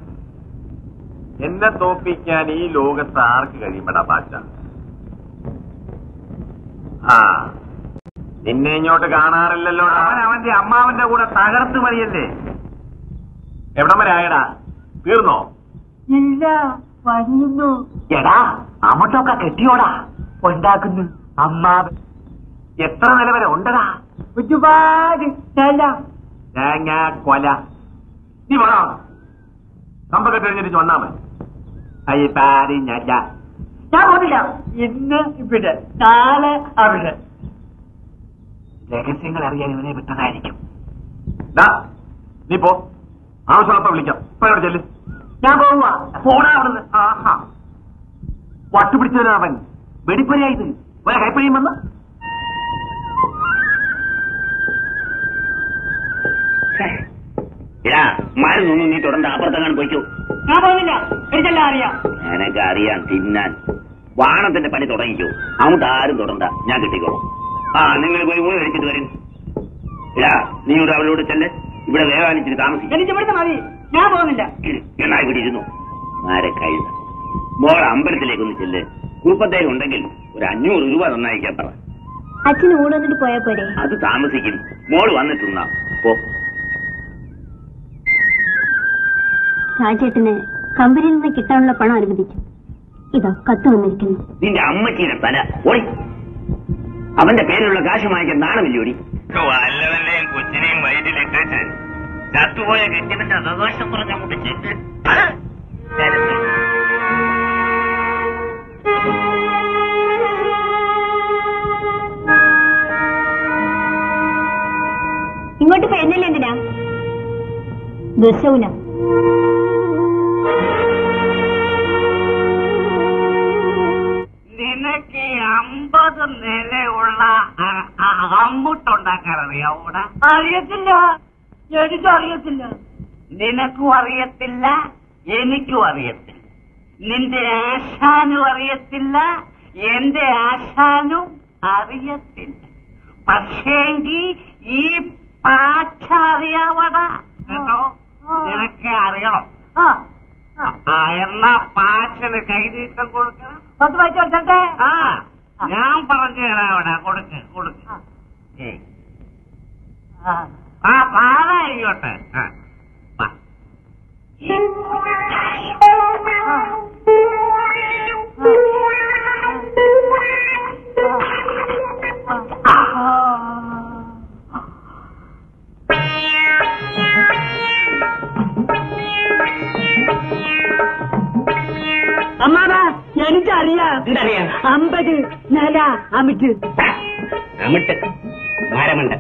എന്നെ തോപ്പിക്കാൻ ഈ ലോകത്ത് ആർക്ക് കഴിയുമ്പടാ പാച്ച? ആ, നിന്നെ ഇങ്ങോട്ട് കാണാറില്ലല്ലോ. അവൻ അവന്റെ അമ്മാവന്റെ കൂടെ തകർത്ത് മതിയല്ലേ? എവിടം വരെ ആയടാ? തീർന്നോ? ഇല്ല, വരുന്നു. എടാ, അമിട്ടൊക്കെ കെട്ടിയോടാ ഉണ്ടാക്കുന്നു. അമ്മാവൻ എത്ര നില വരെ ഉണ്ടടാ? ഒരുപാട് തേങ്ങ കൊല. നീ പറ കമ്പൊക്കെ കഴിഞ്ഞിട്ട് വന്നാമൻ. ഞാൻ പോന്നില്ല. ഇന്ന് ഇവിടെ, നാളെ അവിടെ. രഹസ്യങ്ങൾ അറിയാൻ ഇവനെ വിട്ടതായിരിക്കും. നീ പോ, ആവശ്യമുള്ളപ്പോ വിളിക്കാം. ഇപ്പഴോട് ചെല്ല്. ഞാൻ പോവാ. പോടാ അവിടുന്ന്. ആഹാ, വട്ടുപിടിച്ചവനവൻ. വെടിപ്പരയായത് ഒരാ കൈപ്പഴിയും വന്ന്. മരുന്നൊന്നും നീ തുടർന്ന് അപ്പുറത്തെങ്ങാനും പോയിക്കോ. ഞാൻ പോകുന്നില്ല. എനിക്കെല്ലാം അറിയാം. എനക്ക് അറിയാൻ തിന്നാൻ. വാണത്തിന്റെ പണി തുടങ്ങിക്കോ. അങ്ങോട്ട് ആരും തുടണ്ട, ഞാൻ കിട്ടിക്കോളാം. നിങ്ങൾ പോയി ഊണ് കഴിച്ചിട്ട് വരും. നീ ഇവിടെ അവളോട് ചെല്ല്. ഇവിടെ വേവാനിച്ചിട്ട് താമസിക്കും. എനിക്ക് ഇവിടുത്തെ മതി. ഞാൻ പോകുന്നില്ല. എന്നായി പിടിയിരുന്നു ആരെ കയ്യിൽ. മോൾ അമ്പലത്തിലേക്കൊന്ന് ചെല്ല്. കുറുപ്പത്തേലും ഉണ്ടെങ്കിൽ ഒരു 500 രൂപ നന്നായിക്കാൻ പറ. അച്ഛന് ഊണ് വന്നിട്ട് പോയാ പോരെ? അത് താമസിക്കും. മോള് വന്നിട്ടുണ്ടാ പോ. രാജേട്ടന് കമ്പനിയിൽ നിന്ന് കിട്ടാനുള്ള പണം അനുവദിച്ചു. ഇതാ കത്ത് വന്നിരിക്കുന്നു. നിന്റെ അമ്മച്ചീനെ തല ഓടി. അവന്റെ പേരിലുള്ള കാശ് വാങ്ങിക്കാൻ നാണമില്ലോടി. വല്ലവന്റെയും കൊച്ചിനെയും വയറ്റിലിട്ടിട്ട് ചത്തുപോയ കെട്ടിന്റെ അവകാശം പറഞ്ഞ അങ്ങോട്ട് ചെന്ന് ഇങ്ങോട്ട് വരുന്നില്ല. എന്തിനാ? ദുശൗന നിനക്ക് 50 നിലയുള്ള അമ്മുട്ടുണ്ടാക്കാൻ അറിയാവൂടാ? അറിയത്തില്ല. എനിക്കും അറിയത്തില്ല. നിനക്കും അറിയത്തില്ല, എനിക്കും അറിയത്തില്ല. നിന്റെ ആശാനും അറിയത്തില്ല, എന്റെ ആശാനും അറിയത്തില്ല. പക്ഷേങ്കി ഈ പാച്ച അറിയാവടാ കേട്ടോ? നിനക്ക് അറിയണം. എന്നാ പാച്ചന് കൈനീട്ടം കൊടുക്കണം. 10 പൈസ കൊടുത്തേ. ഞാൻ പറഞ്ഞു തരാം. അവിടെ കൊടുക്ക് കൊടുക്ക്. പാടായിക്കോട്ടെ. അമ്മാവാ, എനിക്കറിയാം. എന്തറിയാം? 50 നില അമിട്ട്. അമിട്ട് മരമുണ്ട്.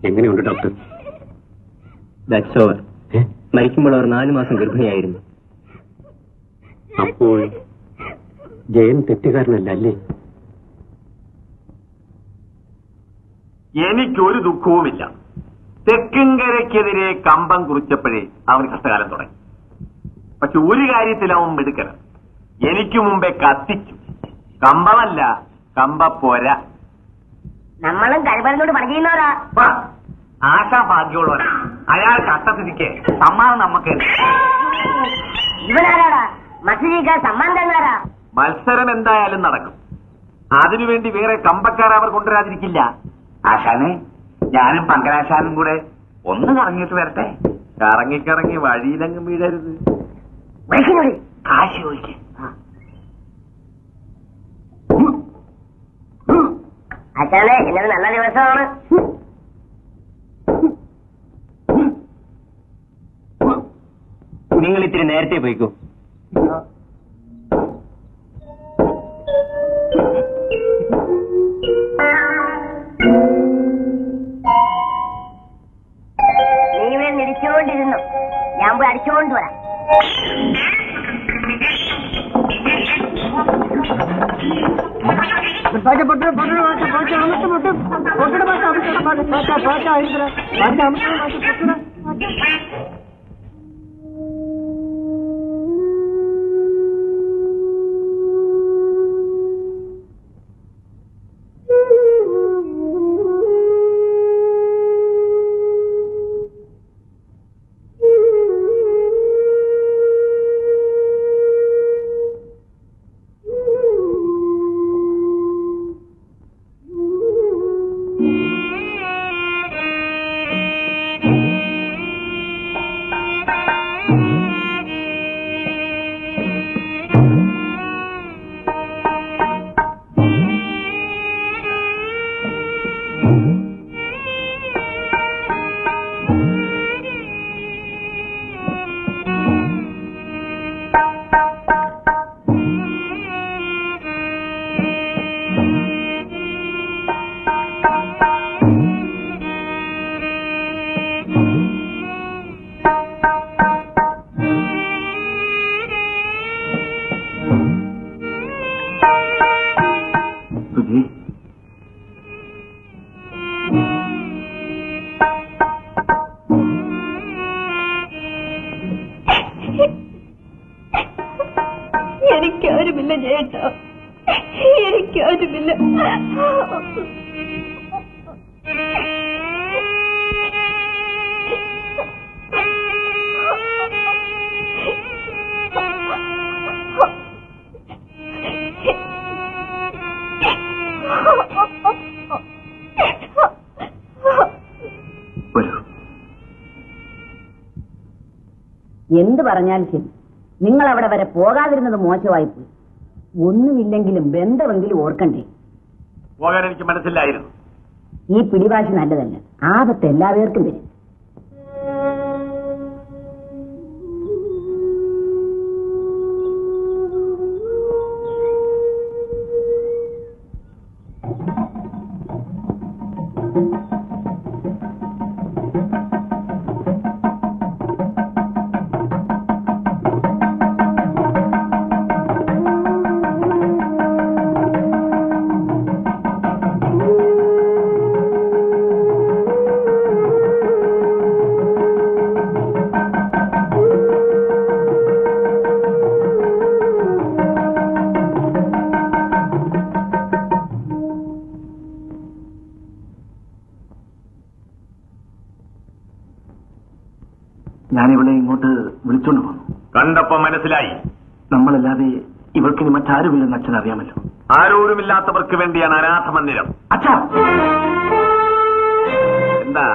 എങ്ങനെയുണ്ട് ഡോക്ടർ? That's over. മരിക്കുമ്പോൾ അവർ 4 മാസം ഗർഭിണിയായിരുന്നു. അപ്പോൾ ജയൻ തെറ്റുകാരനല്ല അല്ലേ? എനിക്കൊരു ദുഃഖവുമില്ല. തെക്കിൻകരയ്ക്കെതിരെ കമ്പം കുറിച്ചപ്പോഴേ അവന് കഷ്ടകാലം തുടങ്ങി. പക്ഷെ ഒരു കാര്യത്തിൽ അവൻ മിടുക്കലാണ്. എനിക്ക് മുമ്പേ കത്തിച്ചു. കമ്പമല്ല, കമ്പപ്പോര. നമ്മളും കഴിവറിനോട് പഠിക്കുന്നവരാ. ആശാ ഭാഗ്യമുള്ളവരാ. അയാൾ കഷ്ടത്തിരിക്കെ സമ്മാനം നമുക്ക്. ഇവനാരാടാ മത്സരിക്കാൻ സമ്മാനം തന്നാരാ? മത്സരം എന്തായാലും നടക്കും. അതിനുവേണ്ടി വേറെ കമ്പക്കാരെ അവർ കൊണ്ടുവരാതിരിക്കില്ല. ആശാനെ, ഞാനും പങ്കരാശാനും കൂടെ ഒന്ന് കറങ്ങിയിട്ട് വരട്ടെ. കറങ്ങിക്കറങ്ങി വഴിയിലെങ്ങും വീഴരുത്. കാശ് ചോദിക്കേ. ആശാനെ, ഇന്നത് നല്ല ദിവസമാണ്. നിങ്ങൾ ഇത്തിരി നേരത്തെ പോയിക്കോ. നീ ഇവിടെ ഇടിച്ചോണ്ടിരുന്നു, ഞാൻ പോയി അടിച്ചോണ്ട് വരാം. എനിക്കാരുമില്ല ചേട്ടാ, എനിക്കാരുമില്ല. എന്ത് പറഞ്ഞാലും ശരി, നിങ്ങൾ അവിടെ വരെ പോകാതിരുന്നത് മോശമായിപ്പോയി. ഒന്നുമില്ലെങ്കിലും ബന്ധമെങ്കിലും ഓർക്കണ്ടേ? പോകാൻ എനിക്ക് മനസ്സിലായിരുന്നു. ഈ പിടിവാശി നല്ലതല്ല, ആപത്ത് എല്ലാവർക്കും വരും. ഞാനിവിടെ ഇങ്ങോട്ട് വിളിച്ചോണ്ട് പോന്നു. കണ്ടപ്പോ മനസ്സിലായി. നമ്മളല്ലാതെ ഇവർക്കിനി മറ്റാരുമില്ലെന്ന് അച്ഛൻ അറിയാമല്ലോ. ആരോരുമില്ലാത്തവർക്ക് വേണ്ടിയാണ് അനാഥ മന്ദിരം. അച്ഛാ, എന്താ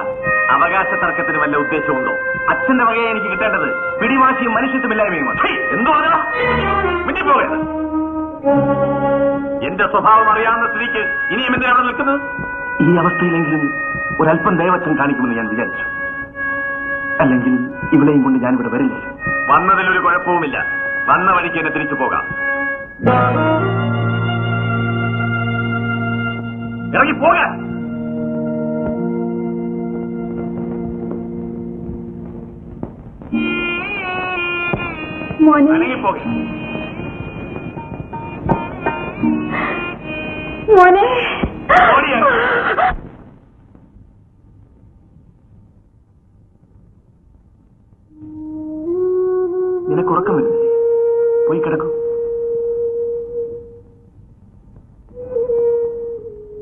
അവകാശ തർക്കത്തിന് വല്ല ഉദ്ദേശമുണ്ടോ? അച്ഛന്റെ വകയെ എനിക്ക് കിട്ടേണ്ടത് പിടിവാശിയും മനുഷ്യത്വമില്ലായ്മയുമാണ്. എന്തോ മിണ്ടിപ്പോകരുത്. എന്റെ സ്വഭാവം അറിയാവുന്ന സ്ഥിതിക്ക് ഇനിയും എന്തിനാണ് നിൽക്കുന്നത്? ഈ അവസ്ഥയിലെങ്കിലും ഒരല്പം ദയവച്ചൻ കാണിക്കുമെന്ന് ഞാൻ വിചാരിച്ചു. അല്ലെങ്കിൽ ഇവിടെയും കൊണ്ട് ഞാനിവിടെ വരില്ല. വന്നതിലൊരു കുഴപ്പവുമില്ല. വന്ന വഴിക്ക് എന്നെ തിരിച്ചു പോകാം. ഇറങ്ങി പോകാൻ. മോനെ അനങ്ങിപ്പോകെ. മോനെ ഓടിയാണ്. നിനക്ക് ഉറക്കം വരുന്നില്ലേ? പോയി കിടക്കൂ.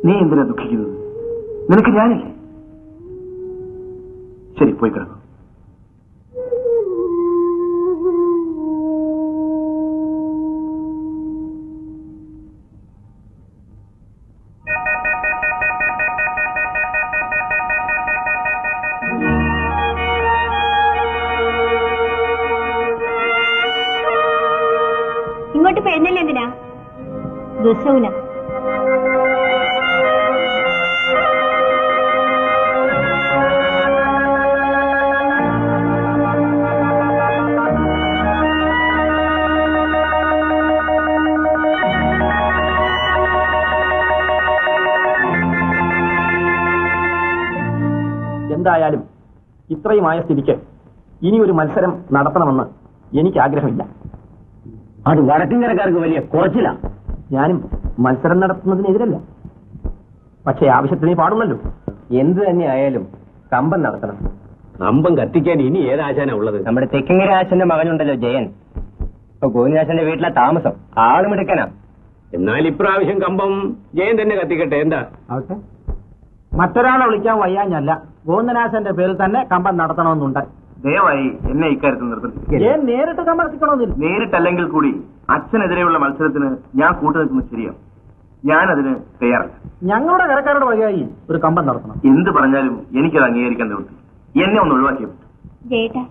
നീ എന്തിനാ ദുഃഖിക്കുന്നത്? നിനക്ക് ഞാനില്ലേ? ശരി, പോയി കിടക്കൂ. ഇങ്ങോട്ട് പെരുന്നല്ലേ എന്തിനാ? ദുശൗന എന്തായാലും ഇത്രയുമായ സ്ഥിതിക്ക് ഇനി ഒരു മത്സരം നടത്തണമെന്ന് എനിക്ക് ആഗ്രഹമില്ല. അത് വടക്കിങ്കരക്കാർക്ക് വലിയ കുറച്ചില്ല. ഞാനും മത്സരം നടത്തുന്നതിനെതിരല്ല, പക്ഷേ ആവശ്യത്തിനേ പാടുള്ളല്ലോ. എന്ത് തന്നെ ആയാലും കമ്പം നടത്തണം. കമ്പം കത്തിക്കാൻ ഇനി ഏതാശാനാ ഉള്ളത്? നമ്മുടെ തെക്കിങ്ങര ആശന്റെ മകനുണ്ടല്ലോ ജയൻ, ഇപ്പൊ ഗോവിന്ദാശന്റെ വീട്ടിലെ താമസം. ആളും എടുക്കാനാ. എന്നാൽ ഇപ്രാവശ്യം കമ്പം ജയൻ തന്നെ കത്തിക്കട്ടെ. എന്താ ആവട്ടെ. മറ്റൊരാളെ വിളിക്കാൻ വയ്യാഞ്ഞല്ല, ഗോവിന്ദനാശന്റെ പേരിൽ തന്നെ കമ്പം നടത്തണമെന്നുണ്ട്. ദയവായി എന്നെ ഇക്കാര്യത്തിൽ നിർബന്ധിക്കുക. ജയൻ നേരിട്ട് കമ്പത്തിക്കണമെന്നില്ല. നേരിട്ടല്ലെങ്കിൽ കൂടി അച്ഛനെതിരെയുള്ള മത്സരത്തിന് ഞാൻ കൂട്ടുനിൽക്കുന്നത് ശരിയാണ്. ഞാനതിന് തയ്യാറല്ല. ഞങ്ങളുടെ കരക്കാരുടെ വഴിയായി ഒരു കമ്പം നടത്തണം. എന്ത് പറഞ്ഞാലും എനിക്കത് അംഗീകരിക്കാൻ നിവൃത്തി. എന്നെ ഒന്ന് ഒഴിവാക്കിയ ജയേട്ടാ,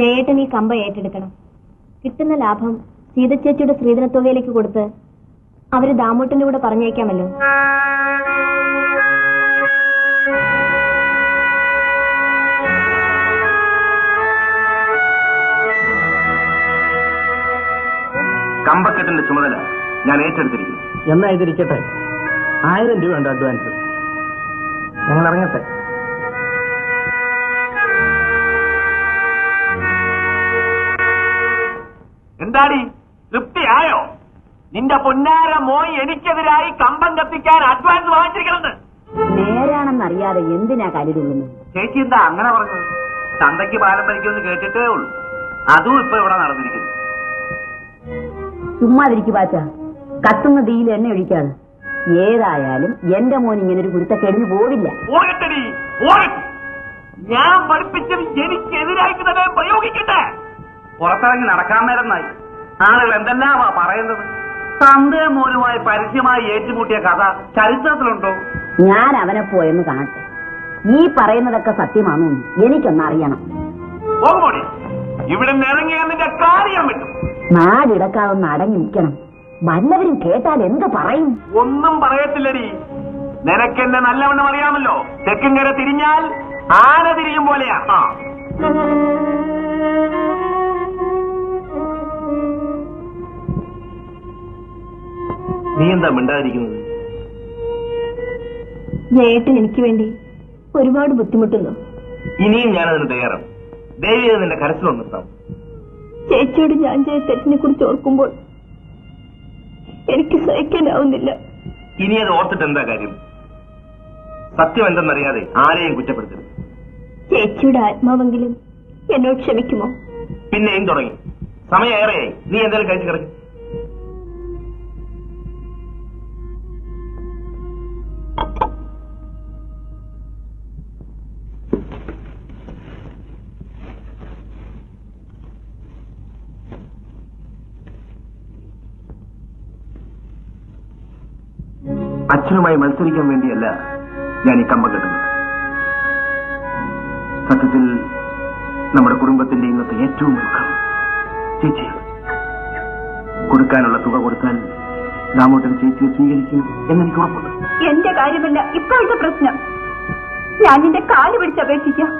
ജയേട്ടൻ ഈ കമ്പ ഏറ്റെടുക്കണം. കിട്ടുന്ന ലാഭം സീതച്ചേച്ചിയുടെ സ്ത്രീധനത്തുകയിലേക്ക് കൊടുത്ത് അവര് ദാമോട്ടന്റെ കൂടെ പറഞ്ഞേക്കാമല്ലോ. കമ്പക്കെട്ടിന്റെ ചുമതല ഞാൻ ഏറ്റെടുത്തിരിക്കുന്നു. എന്നാ ഇതിരിക്കട്ടെ, 1000 രൂപയുണ്ട് അഡ്വാൻസ്. ഞങ്ങൾ ഇറങ്ങട്ടെ. എന്താടി തൃപ്തിയായോ? നിന്റെ പൊന്നാര മോയ് എനിക്കെതിരായി കമ്പം കത്തിക്കാൻ അഡ്വാൻസ് വാങ്ങിച്ചിരിക്കണത് നേരാണെന്നറിയാതെ എന്തിനാ കലിതുള്ളുന്നത്? ചേച്ചി എന്താ അങ്ങനെ പറഞ്ഞത്? തന്തയ്ക്ക് പാലം ഭരിക്കുമെന്ന് കേട്ടിട്ടേ ഉള്ളൂ. അതും ഇപ്പൊ ഇവിടെ നടന്നിരിക്കുന്നു. ചുമ്മാതിരിക്കു പാച്ച, കത്തുന്ന തീയിൽ എണ്ണ ഒഴിക്കാതെ. ഏതായാലും എന്റെ മോൻ ഇങ്ങനെ ഒരു കുരുത്തക്കെടിഞ്ഞു പോവില്ല. ഓടട്ടടി, ഓടട്ടെ. ഞാൻ പഠിപ്പിച്ചത് എനിക്കെതിരായിട്ട് തന്നെ പ്രയോഗിക്കട്ടെ. പുറത്തിറങ്ങി നടക്കാൻ നേരമായി ആളുകൾ എന്തെല്ലാമാ പറയുന്നത്? തന്തേ മോനുമായി പരസ്യമായി ഏറ്റുമുട്ടിയ കഥ ചരിത്രത്തിലുണ്ടോ? ഞാൻ അവനെ പോയെന്ന് കാണട്ടെ. ഈ പറയുന്നതൊക്കെ സത്യമാണെന്ന് എനിക്കൊന്നറിയണം. പോകുമോടി, ഇവിടെ ഇറങ്ങിയ നിന്റെ കാര്യം വിട്ടു. നാടിടക്കാതൊന്ന് അടങ്ങി നിൽക്കണം. വല്ലവരും കേട്ടാൽ എന്ത് പറയും? ഒന്നും പറയത്തില്ലടി. നിനക്കെന്നെ നല്ലവണ്ണം അറിയാമല്ലോ. തെക്കിങ്കര തിരിഞ്ഞാൽ ആന തിരിയും പോലെയാ. നീ എന്താ മിണ്ടാതിരിക്കുന്നത്? ജയേട്ടൻ എനിക്ക് വേണ്ടി ഒരുപാട് ബുദ്ധിമുട്ടുന്നു. ഇനിയും ഞാനതിന് തയ്യാറാണ്. ദേവി അത് നിന്റെ കരച്ചിൽ നിർത്താം. ചേച്ചിയോട് ഞാൻ ചെയ്ത തെറ്റിനെ കുറിച്ച് ഓർക്കുമ്പോൾ എനിക്ക് സഹിക്കാനാവുന്നില്ല. ഇനി അത് ഓർത്തിട്ട് എന്താ കാര്യം? സത്യം എന്തെന്നറിയാതെ ആരെയും കുറ്റപ്പെടുത്തരുത്. ചേച്ചിയുടെ ആത്മാവെങ്കിലും എന്നോട് ക്ഷമിക്കുമോ? പിന്നെയും തുടങ്ങി. സമയം ഏറെയായി. നീ എന്തായാലും കഴിച്ചു കിടക്കും. അച്ഛനുമായി മത്സരിക്കാൻ വേണ്ടിയല്ല ഞാൻ ഈ കമ്പം കെട്ടുന്നത്. സത്യത്തിൽ നമ്മുടെ കുടുംബത്തിന്റെ ഇന്നത്തെ ഏറ്റവും ദുഃഖം ചേച്ചിയാണ്. കൊടുക്കാനുള്ള തുക കൊടുത്താൽ ദാമോട്ടൻ ചേച്ചിയെ സ്വീകരിക്കും എന്നെനിക്ക് ഉറപ്പുണ്ട്. എന്റെ കാര്യമല്ല ഇപ്പോഴത്തെ പ്രശ്നം. ഞാൻ നിന്റെ കാല് പിടിച്ചപേക്ഷിക്കാം.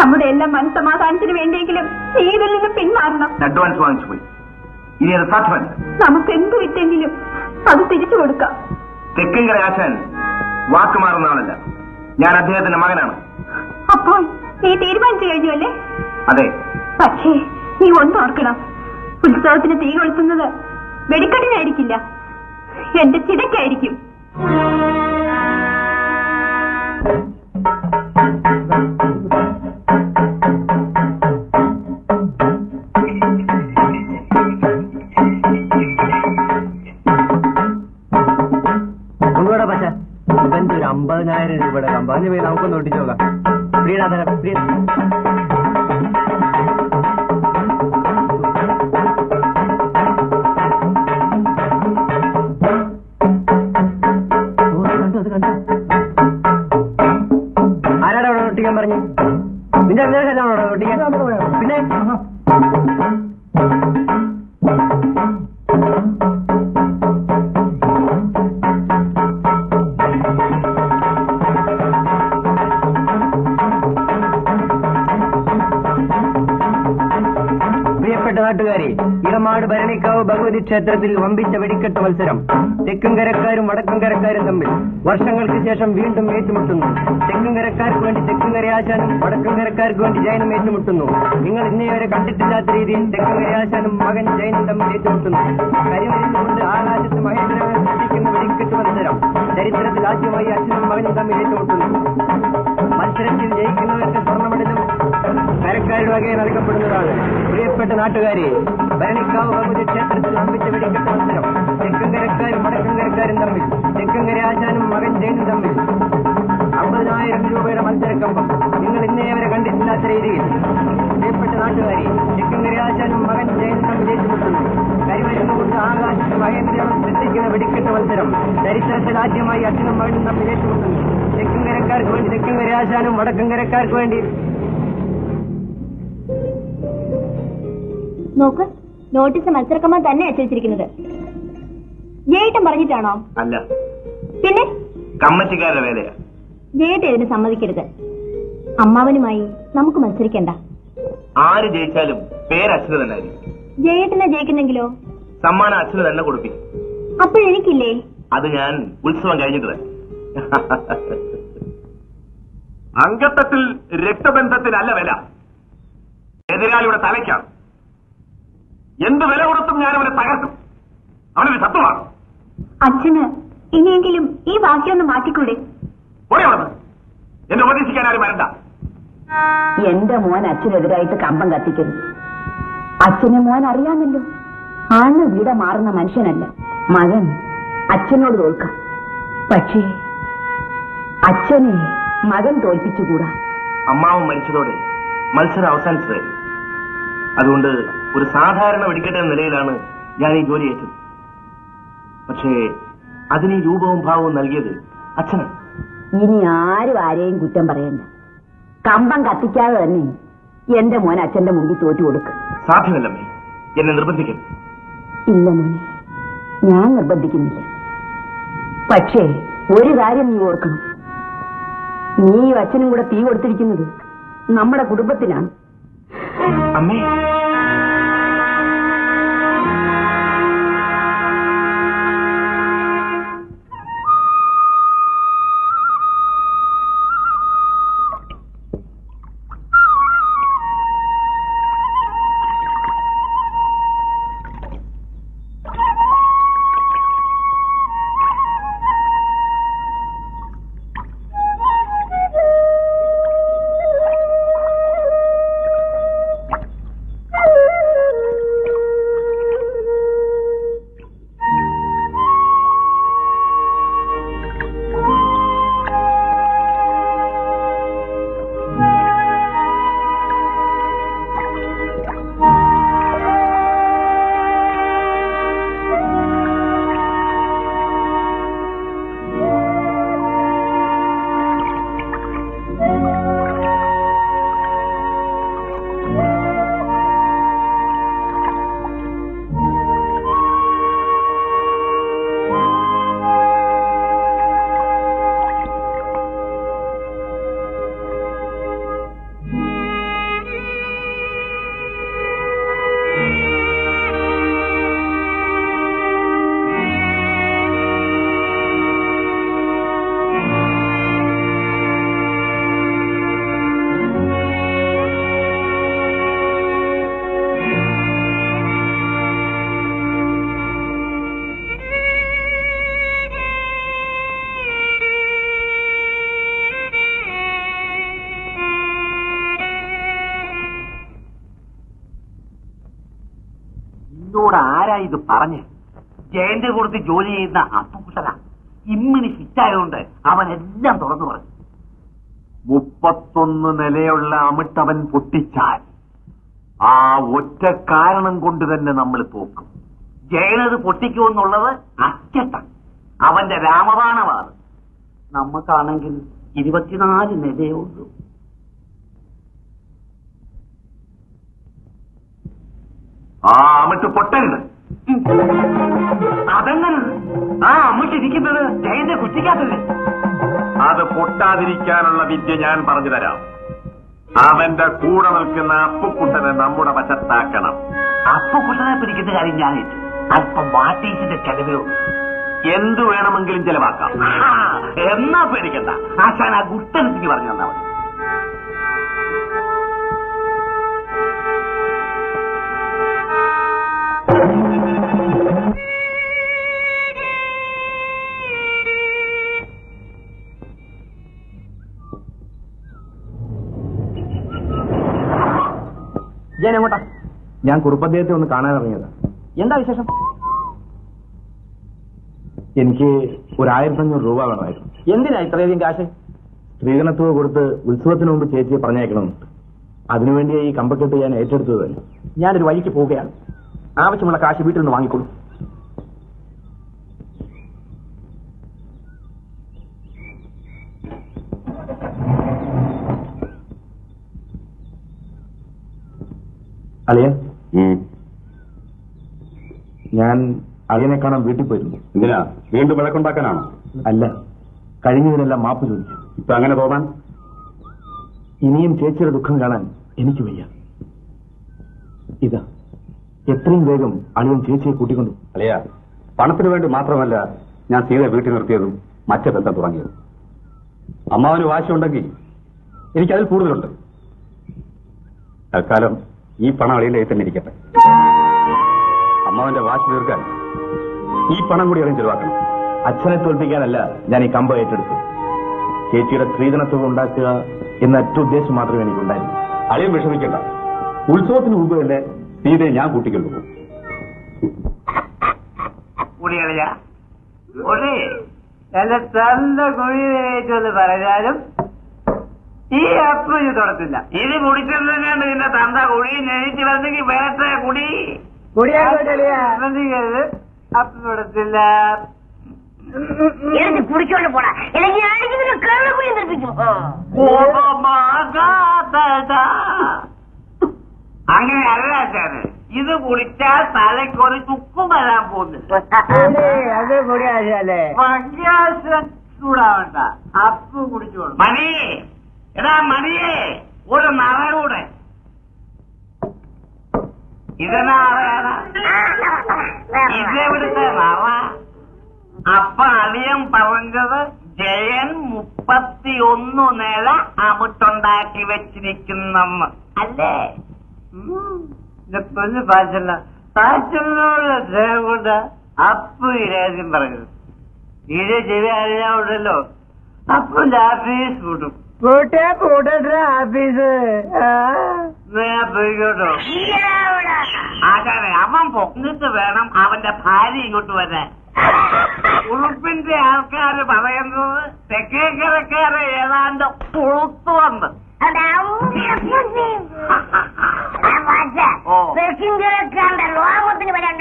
നമ്മുടെ എല്ലാം മനസ്സമാധാനത്തിന് വേണ്ടിയെങ്കിലും നീ ഇതിൽ നിന്ന് പിന്മാറണം. അഡ്വാൻസ് വാങ്ങിച്ചു പോയി. ഇനി അത് സാധ്യമല്ല. നമുക്ക് എന്ത് വിറ്റെങ്കിലും അത് തിരിച്ചു കൊടുക്കാം. തെക്കിങ്കര ആശാൻ വാക്കുമാറുന്ന ആളല്ല. ഞാൻ അദ്ദേഹത്തിന്റെ മകനാണ്. അപ്പൊ അപ്പോൾ നീ തീരുമാനിച്ചു കഴിഞ്ഞു അല്ലേ? അതെ. പക്ഷേ നീ ഒന്നോർക്കണം, ഉത്സവത്തിന് തീ കൊളുത്തുന്നത് വെടിക്കെട്ടിനായിരിക്കില്ല, എന്റെ ചിതയ്ക്കായിരിക്കും. കൊണ്ടുപോടാ പക്ഷേ ഇവന്റെ ഒരു 50,000 രൂപയുടെ കമ്പാഞ്ഞ പോയി നമുക്കൊന്ന് ഒട്ടിച്ചു നോക്കാം. ആരാടാ അവിടെ ഒട്ടിക്കാൻ പറഞ്ഞു? നിന്റെ അന്വേഷണോ ഒട്ടിക്കാൻ? പിന്നെ നാട്ടുകാരെ, ഇളമാട് ഭരണിക്കാവ് ഭഗവതി ക്ഷേത്രത്തിൽ വമ്പിച്ച വെടിക്കെട്ട് മത്സരം. തെക്കും കരക്കാരും വടക്കും കരക്കാരും തമ്മിൽ വർഷങ്ങൾക്ക് ശേഷം വീണ്ടും ഏറ്റുമുട്ടുന്നു. തെക്കും കരക്കാർക്ക് വേണ്ടി തെക്കും കരയാശാനും വടക്കും കരക്കാർക്ക് വേണ്ടി ജയനും ഏറ്റുമുട്ടുന്നു. നിങ്ങൾ ഇന്നേ വരെ കണ്ടിട്ടില്ലാത്ത രീതിയിൽ തെക്കും കരയാശാനും മകൻ ജയനും തമ്മിൽ ഏറ്റുമുട്ടുന്നു. കരിമരുന്നുകൊണ്ട് ആകാശത്ത് മഹേന്ദ്രനെ സൃഷ്ടിക്കുന്ന വെടിക്കെട്ട് മത്സരം ചരിത്രത്തിൽ ആദ്യമായി അച്ഛനും മകനും തമ്മിൽ ഏറ്റുമുട്ടുന്നു. മത്സരത്തിൽ ജയിക്കുന്നവർക്ക് സ്വർണ്ണമെഡലും കരക്കാരുടെ വകയെ നൽകപ്പെടുന്നതാണ്. പ്രിയപ്പെട്ട നാട്ടുകാരെ, ഭരണിക്കാവ് ഭഗവതി ക്ഷേത്രത്തിൽ വമ്പിച്ച വെടിക്കെട്ട് മത്സരം. തെക്കും കരക്കാരും വടക്കും കരക്കാരും തമ്മിൽ, തെക്കും കരയാശാനും മകൻ ജയനും തമ്മിൽ 50,000 രൂപയുടെ മത്സരക്കമ്പം നിങ്ങൾ ഇന്നേ വരെ കണ്ടിട്ടില്ലാത്ത രീതിയിൽ. പ്രിയപ്പെട്ട നാട്ടുകാരെ, തെക്കും കരയാശാനും മകൻ ജയനും തമ്മിൽ ഏറ്റുമുട്ടുന്നു. കരിമരുന്നുകൊണ്ട് ആകാശത്ത് മഹേന്ദ്രനെ സൃഷ്ടിക്കുന്ന വെടിക്കെട്ട് മത്സരം ചരിത്രത്തിൽ ആദ്യമായി അച്ഛനും മകനും തമ്മിൽ ഏറ്റുമുട്ടുന്നു. തെക്കും കരക്കാർക്ക് വേണ്ടി തെക്കും കരയാശാനും വടക്കും കരക്കാർക്ക് വേണ്ടി. നോക്ക്, നോട്ടീസ് മത്സരക്കമ്മ തന്നെ അച്ചടിച്ചിരിക്കുന്നത്. ജയേട്ടൻ പറഞ്ഞിട്ടാണോ? അല്ല, പിന്നെ കമ്മറ്റിക്കാരുടെ വേലയാ. ജയേട്ടൻ ഇതിന് സമ്മതിക്കരുത്. അമ്മാവനുമായി നമുക്ക് മത്സരിക്കണ്ട. ആര് ജയിച്ചാലും പേര് അച്ഛന് തന്നെ ആയിരിക്കും. ജയേട്ടനെ ജയിക്കുന്നെങ്കിലോ? സമ്മാനം അച്ഛന് തന്നെ കൊടുപ്പിക്കും. അപ്പോഴെനിക്കില്ലേ? അത് ഞാൻ ഉത്സവം കഴിഞ്ഞിട്ട് തന്നെ. അംഗത്വത്തിൽ രക്തബന്ധത്തിനല്ല വില, എതിരാളിയുടെ തലയ്ക്കാണ്. എന്ത് വില കൊടുത്തും ഞാൻ അവനെ തകർക്കും. അവനൊരു ശത്രുവാണ്. അച്ഛന് ഇനിയെങ്കിലും ഈ വാക്യൊന്ന് മാറ്റിക്കൂടെ? എന്നെ ഉപദേശിക്കാൻ ആരും വരണ്ട. എന്റെ മോൻ അച്ഛനെതിരായിട്ട് കമ്പം കത്തിക്കരുത്. അച്ഛനെ മോൻ അറിയാമല്ലോ, ആണ് വീട മാറുന്ന മനുഷ്യനല്ല. മകൻ അച്ഛനോട് തോൽക്കാം, പക്ഷേ അച്ഛനെ മകൻ തോൽപ്പിച്ചുകൂടാ. അമ്മാവൻ മരിച്ചതോടെ മത്സരം അവസാനിച്ചതായിരുന്നു. അതുകൊണ്ട് ഒരു സാധാരണ വെടിക്കെട്ട് എന്ന നിലയിലാണ് ഞാൻ ഈ ജോലി ഏറ്റത്. പക്ഷേ അതിന് ഈ രൂപവും ഭാവവും നൽകിയത് അച്ഛനാണ്. ഇനി ആരും ആരെയും കുറ്റം പറയണ്ട. കമ്പം കത്തിക്കാതെ തന്നെ എന്റെ മോൻ അച്ഛന്റെ മുമ്പിൽ തോറ്റു കൊടുക്ക്. സാധ്യമല്ലമ്മേ, എന്നെ നിർബന്ധിക്കരുത്. ഇല്ല മോനെ, ഞാൻ നിർബന്ധിക്കുന്നില്ല. പക്ഷേ ഒരു കാര്യം നീ ഓർക്കണം, നീ അച്ഛനും കൂടെ തീ കൊടുത്തിരിക്കുന്നത് നമ്മുടെ കുടുംബത്തിനാണ്. അമ്മേ, ആരാ ഇത് പറഞ്ഞ്? ജയന്റെ കൊടുത്ത് ജോലി ചെയ്യുന്ന അപ്പുകുട്ടനാ. ഇമ്മിനി ഫിറ്റായതുകൊണ്ട് അവൻ എല്ലാം തുറന്നു പറഞ്ഞു. 31 നിലയുള്ള അമിട്ടവൻ പൊട്ടിച്ചാൽ ആ ഒറ്റ കാരണം കൊണ്ട് തന്നെ നമ്മൾ തോക്കും. ജയനത് പൊട്ടിക്കുമെന്നുള്ളത് അച്ചട്ടൻ. അവന്റെ രാമബാണമാണ്. നമുക്കാണെങ്കിൽ 24 നിലയേ ഉള്ളൂ. ആ അമിട്ട് പൊട്ടരുത്. അതെങ്ങനെ? ആ അമ്മിട്ടിരിക്കുന്നത് ജയന്റെ കുറ്റിക്കാത്തല്ലേ? അത് പൊട്ടാതിരിക്കാനുള്ള വിദ്യ ഞാൻ പറഞ്ഞു തരാം. അവന്റെ കൂടെ നിൽക്കുന്ന അപ്പുക്കുട്ടനെ നമ്മുടെ വശത്താക്കണം. അപ്പുക്കുട്ടനെ പിടിക്കുന്ന കാര്യം ഞാൻ ഏറ്റു. അല്പം വാട്ടീസിന്റെ ചെലവേ ഉള്ളൂ. എന്തു വേണമെങ്കിലും ചെലവാക്കാം. എന്നാ പേടിക്കണ്ട. ആശാൻ ആ ഗുട്ടനത്തിക്ക് പറഞ്ഞു തന്നാ മതി. ഞാൻ എങ്ങോട്ടാ? ഞാൻ കുറുപ്പദ്ദേഹത്തെ ഒന്ന് കാണാനിറങ്ങിയതാ. എന്താ വിശേഷം? എനിക്ക് 1500 രൂപ വേണമായിരുന്നു. എന്തിനാ ഇത്രയധികം കാശ്? സ്ത്രീധനത്തുക കൊടുത്ത് ഉത്സവത്തിന് മുമ്പ് ചേച്ചിയെ പറഞ്ഞയക്കണമെന്നുണ്ട്. അതിനുവേണ്ടി ഈ കമ്പക്കെട്ട് ഞാൻ ഏറ്റെടുത്തത് തന്നെ. ഞാനൊരു വഴിക്ക് പോവുകയാണ്. ആവശ്യമുള്ള കാശ് വീട്ടിൽ നിന്ന് വാങ്ങിക്കൊള്ളു. അളിയൻ, ഞാൻ അളിയനെ കാണാൻ വീട്ടിൽ പോയിരുന്നു. എന്തിനാ? വീണ്ടും വഴക്കുണ്ടാക്കാനാണോ? അല്ല, കഴിഞ്ഞതിനെല്ലാം മാപ്പ് ചോദിച്ചു. ഇപ്പൊ അങ്ങനെ തോന്നാൻ? ഇനിയും ചേച്ചിയുടെ ദുഃഖം കാണാൻ എനിക്ക് വയ്യ. ഇതാ, എത്രയും വേഗം അളിയൻ ചേച്ചിയെ കൂട്ടിക്കൊണ്ടു. അളിയ, പണത്തിന് വേണ്ടി മാത്രമല്ല ഞാൻ സീത വീട്ടിൽ നിർത്തിയതും മറ്റേ ബന്ധം തുടങ്ങിയതും. അമ്മാവന് വാശിയുണ്ടെങ്കിൽ എനിക്കതിൽ കൂടുതലുണ്ട്. തൽക്കാലം ഈ പണം അളിയുടെ തന്നെ ഇരിക്കട്ടെ. അമ്മാവന്റെ വാശി തീർക്കാൻ ഈ പണം കൂടി അളിയൻ ചെലവാക്കണം. അച്ഛനെ തോൽപ്പിക്കാനല്ല ഞാൻ ഈ കമ്പ ഏറ്റെടുത്തു. ചേച്ചിയുടെ സ്ത്രീധനത്തുക ഉണ്ടാക്കുക എന്ന ഒറ്റ ഉദ്ദേശം മാത്രമേ എനിക്കുണ്ടായിരുന്നു. അളിയൻ വിഷമിക്കണ്ട. ഉത്സവത്തിന് മുമ്പ് തന്നെ സീതയെ ഞാൻ കൂട്ടിക്കൊണ്ടുപോകും. നല്ല കുഴിയേറ്റെന്ന് പറഞ്ഞാലും ഈ അപ്പ് ഇത് തുടത്തില്ല. ഇത് കുടിച്ചെന്നാണ് നിന്റെ തന്ത കുഴി നെഴിച്ച് വന്നെങ്കിൽ വേറെ കുടി കുടിയാക്കരുത്. അപ്പ് തുടത്തില്ല. കുടിച്ചോണ്ട് പോടാ, അല്ലെങ്കിൽ ആരെങ്കിലും കേരളക്കുഴി നിർപ്പിക്കും. അങ്ങനെ അല്ലാച്ചാണ്. ഇത് കുടിച്ചാൽ തലയ്ക്കൊരു ചുക്കും വരാൻ പോകുന്നില്ല. അത് കുടിയാശല്ലേ ചൂടാവണ്ട. അപ്പ് കുടിച്ചോളൂ. മണിയേ, എടാ മണിയേ, ഒരു നറയൂടെ. ഇതെന്നാ അറിയാനാ? ഇതെവിടുത്തെ നറ? അപ്പൊ അളിയൻ പറഞ്ഞത് ജയൻ 31 നില അമിട്ടുണ്ടാക്കി വെച്ചിരിക്കുന്നെന്ന് അല്ലേ? പൊന്ന് പാച്ചല്ല, പാച്ചലിനോട് സ്നേഹം കൊണ്ട് അപ്പ് ഈ രഹസ്യം പറയുന്നത്. ഇത് ചെവി അറിയാവുണ്ടല്ലോ. അപ്പന്റെ ആഫീസ് കൂട്ടും. ആഫീസ് പോയിക്കോട്ടോ. ആചാരെ, അവൻ പൊന്നിട്ട് വേണം അവന്റെ ഭാര്യ ഇങ്ങോട്ട് വരാൻ. ഉളുപ്പിന്റെ ആൾക്കാര് പറയുന്നത് തെക്കേക്കരക്കാരെ ഏതാണ്ട് പുറത്തു വന്ന്. ലോകത്തിന് വരാൻ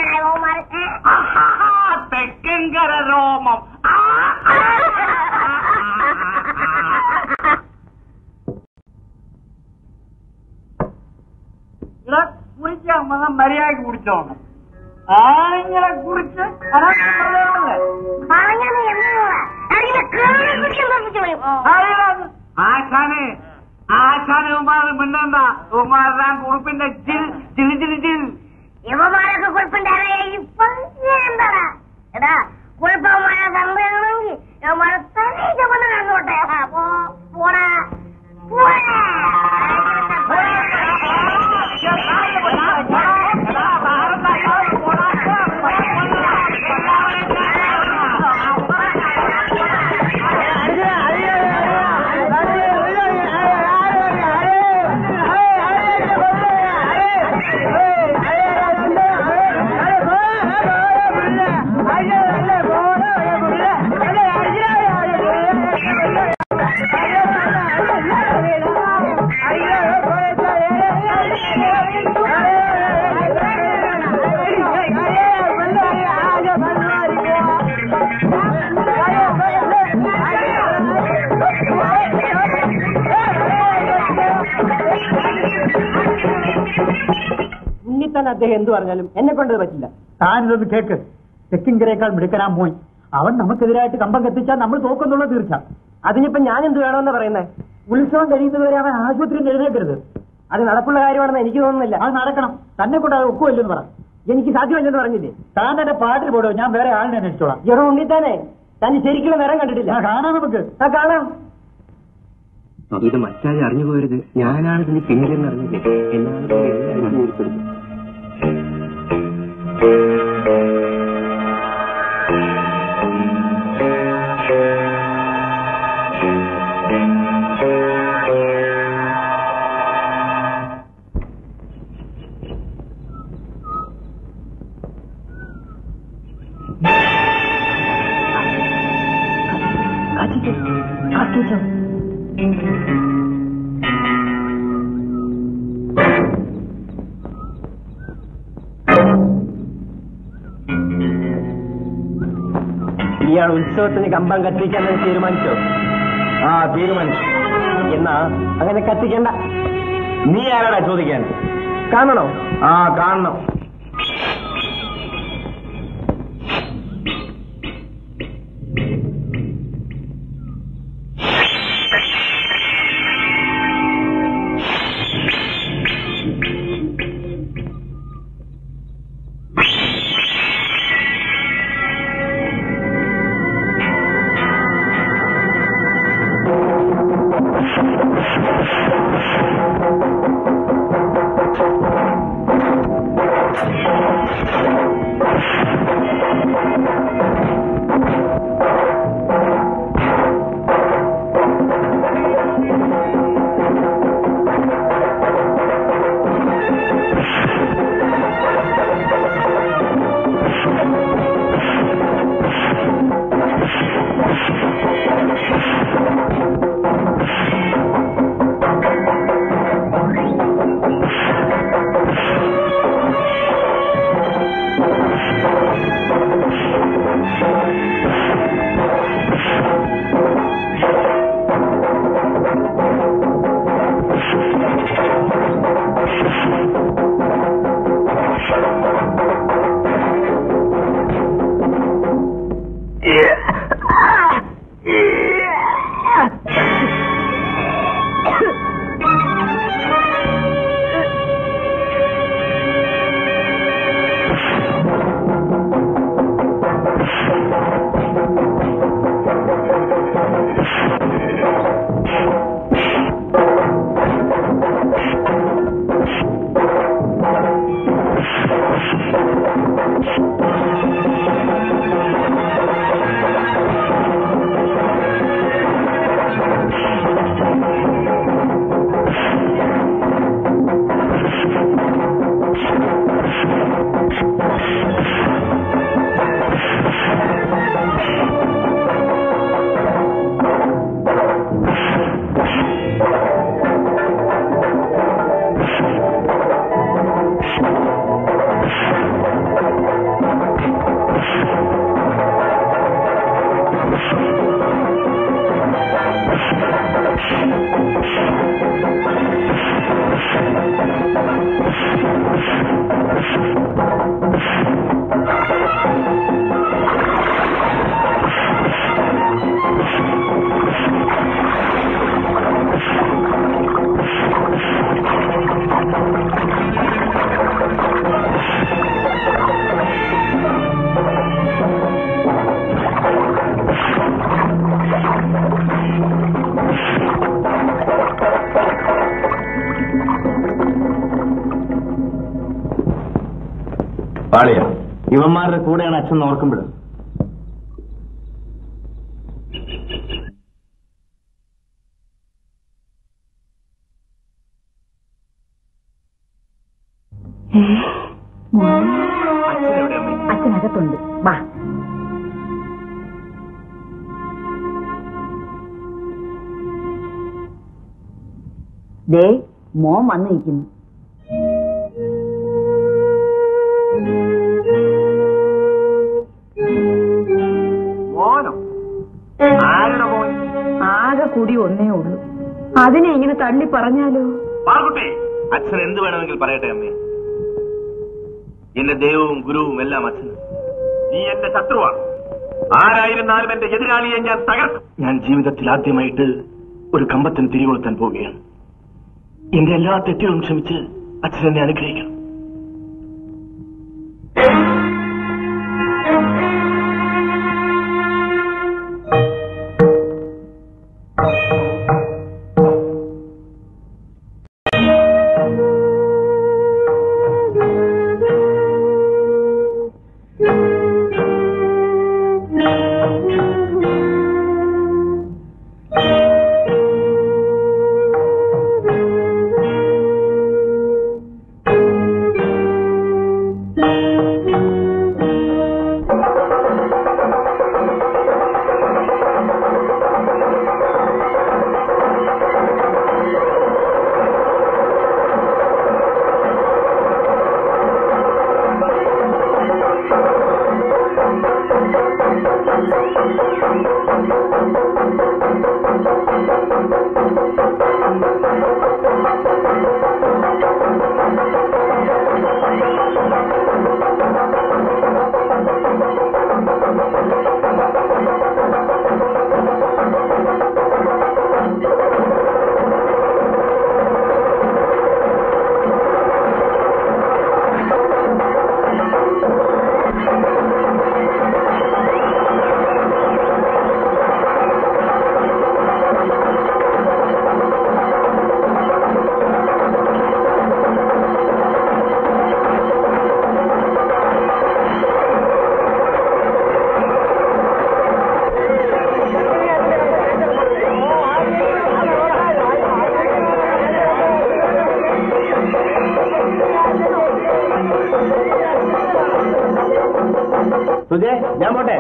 തെക്കങ്കര രോമം. ഇവിടെ കുടിക്കാൻ വന്നാൽ മര്യാദക്ക് കുടിച്ചോണം. ആണുങ്ങളെ കുറിച്ച് ആശാന് ആശാന് ഉമാർ മിണ്ടണ്ട. ഉമാറാൻ കുറുപ്പിന്റെ ജിൽ ജിൽ ജിൽ ജിൽ. യുവമാരൊക്കെ കുഴപ്പമില്ല. ഇപ്പൊ എന്താടാ എടാ കുഴപ്പമായ തന്നെയാണെങ്കിൽ യുവമാരെ തന്നെ വന്ന് കണ്ടോട്ടെ. പോടാ പോടാ. അദ്ദേഹം എന്ത് പറഞ്ഞാലും എന്നെ കൊണ്ടത് പറ്റില്ല. താനിതൊന്ന് കേക്ക്. തെക്കിങ്കരേക്കാൾ മിടുക്കനാ മോൻ. അവൻ നമുക്കെതിരായിട്ട് കമ്പം കത്തിച്ചാൽ നമ്മൾ തോക്കുന്നുള്ള തീർച്ച. അതിനിപ്പോ ഞാൻ എന്ത് വേണമെന്ന് പറയുന്നത്? ഉത്സവം കഴിയുന്നതുവരെ അവൻ ആശുപത്രിയിൽ എഴുന്നേക്കരുത്. അത് നടപ്പുള്ള കാര്യമാണെന്ന് എനിക്ക് തോന്നുന്നില്ല. അത് നടക്കണം. തന്നെ കൊണ്ട് അത് ഒക്കുമല്ലെന്ന് പറ. എനിക്ക് സാധ്യമല്ലെന്ന് പറഞ്ഞില്ലേ? താൻ എന്റെ പാട്ടിൽ പോടോ, ഞാൻ വേറെ ആളിനെ അന്വേഷിച്ചോളാം. എവിടെ ഉണ്ണിത്താനെ തന്നെ ശരിക്കുള്ള നിറം കണ്ടിട്ടില്ല. കാണാം നമുക്ക്. കാണാം. ഇത് മറ്റാരും അറിഞ്ഞു പോരുത്. ഞാനാണ് ഇതിന് പിന്നിലെന്ന് അറിഞ്ഞില്ലേ? എന്നാണ് ഇയാൾ ഉത്സവത്തിന് കമ്പം കത്തിക്കാൻ തീരുമാനിച്ചോ? തീരുമാനിച്ചു. എന്നാ അങ്ങനെ കത്തിക്കണ്ട. നീ ആരാടാ ചോദിക്കാൻ? കാണണോ? കാണണം. പാളിയ ഇവന്മാരുടെ കൂടെയാണ് അച്ഛൻ ഓർക്കുമ്പോൾ അച്ഛനകത്തുണ്ട്. വാ. ദേ മോൻ വന്നിരിക്കുന്നു. ആകെ കൂടി ഒന്നേ ഉള്ളൂ. അതിനെ ഇങ്ങനെ തള്ളി പറഞ്ഞാലോ? അച്ഛൻ എന്ത് വേണമെങ്കിൽ പറയട്ടെ അമ്മേ. എന്റെ ദൈവവും ഗുരുവും എല്ലാം അച്ഛനും. നീ എന്റെ ശത്രുവാണ്. ആരായിരുന്നാലും എന്റെ എതിരാളിയെ ഞാൻ തകർക്കും. ഞാൻ ജീവിതത്തിൽ ആദ്യമായിട്ട് ഒരു കമ്പത്തിന് തിരികൊളുത്താൻ പോവുകയാണ്. എന്റെ എല്ലാ തെറ്റുകളും ക്ഷമിച്ച് അച്ഛനെന്നെ അനുഗ്രഹിക്കണം. സുജേ, ഞാൻ പോട്ടെ.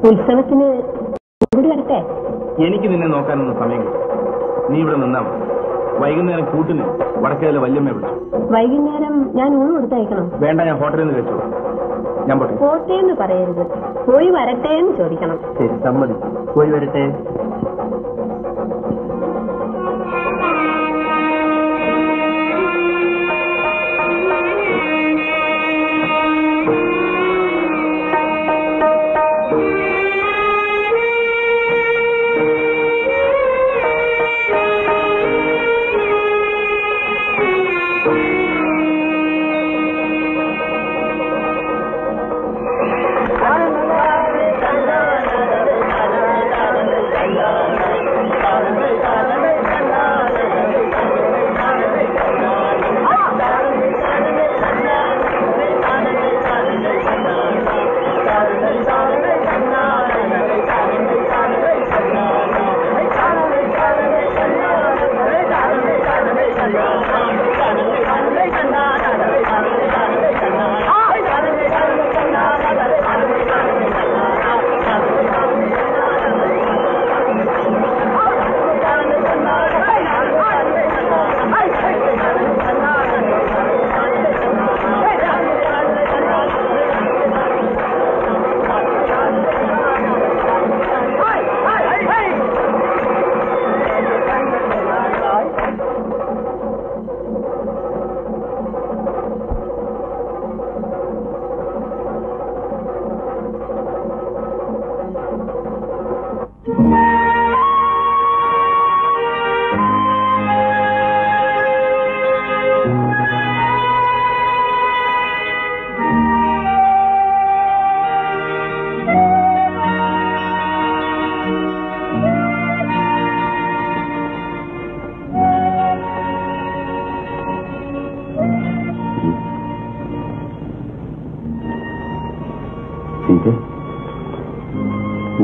ഉത്സവത്തിന് കൂടി വരട്ടെ. എനിക്ക് നിന്നെ നോക്കാനൊന്നും സമയം കിട്ടും. നീ ഇവിടെ നിന്നാ മതി. വൈകുന്നേരം കൂട്ടിന് വടക്കേലെ വല്യമ്മ വിളിച്ചു. വൈകുന്നേരം ഞാൻ ഊണ് കൊടുത്തയക്കണം. വേണ്ട, ഞാൻ ഹോട്ടലിൽ നിന്ന് കഴിച്ചോളാം. ഞാൻ പോട്ടെ. പോട്ടേന്ന് പറയരുത്, പോയി വരട്ടെ എന്ന് ചോദിക്കണം. ശരി, സമ്മതി. പോയി വരട്ടെ.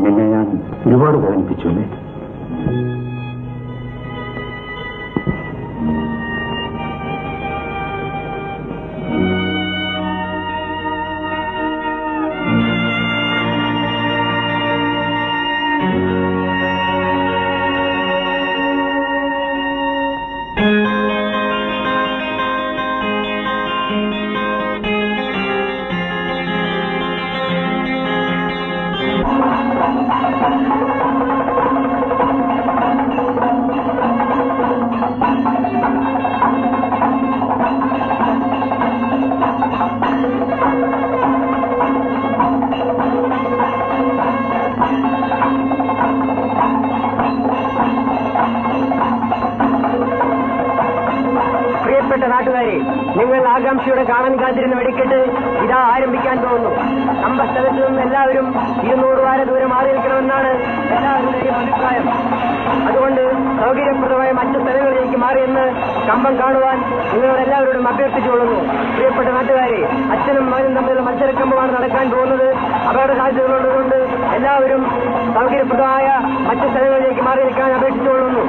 നിന്നെ ഞാൻ ഒരുപാട് വേദനിപ്പിച്ചു അല്ലേ? പ്രിയപ്പെട്ട നാട്ടുകാരെ, നിങ്ങൾ ആകാംക്ഷയോടെ കാണാൻ കാത്തിരുന്ന വെടിക്കെട്ട് ഇതാ ആരംഭിക്കാൻ പോകുന്നു. കമ്പസ്ഥലത്ത് നിന്ന് എല്ലാവരും 200 വാര ദൂരം മാറി നിൽക്കണമെന്നാണ് എല്ലാവരുടെയും അഭിപ്രായം. അതുകൊണ്ട് സൗകര്യപ്രദമായ മറ്റു സ്ഥലങ്ങളിലേക്ക് മാറിയെന്ന് കമ്പം കാണുവാൻ നിങ്ങളോട് എല്ലാവരോടും അഭ്യർത്ഥിച്ചുകൊള്ളുന്നു. പ്രിയപ്പെട്ട നാട്ടുകാരെ, അച്ഛനും മകനും തമ്മിലുള്ള മത്സരക്കമ്പമാണ് നടക്കാൻ പോകുന്നത്. അപകട സാധ്യതകളുള്ളതുകൊണ്ട് എല്ലാവരും സൗകര്യപ്രദമായ മറ്റു സ്ഥലങ്ങളിലേക്ക് മാറി നിൽക്കാൻ അപേക്ഷിച്ചുകൊള്ളുന്നു.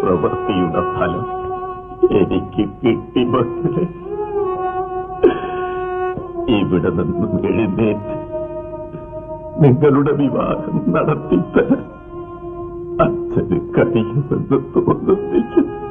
പ്രവൃത്തിയുടെ ഫലം എനിക്ക് കിട്ടി മക്കളെ. ഇവിടെ നിന്നും എഴുന്നേറ്റ് നിങ്ങളുടെ വിവാഹം നടത്തിത്തരാൻ അച്ഛന് കഴിയുമെന്ന് തോന്നുന്നില്ല.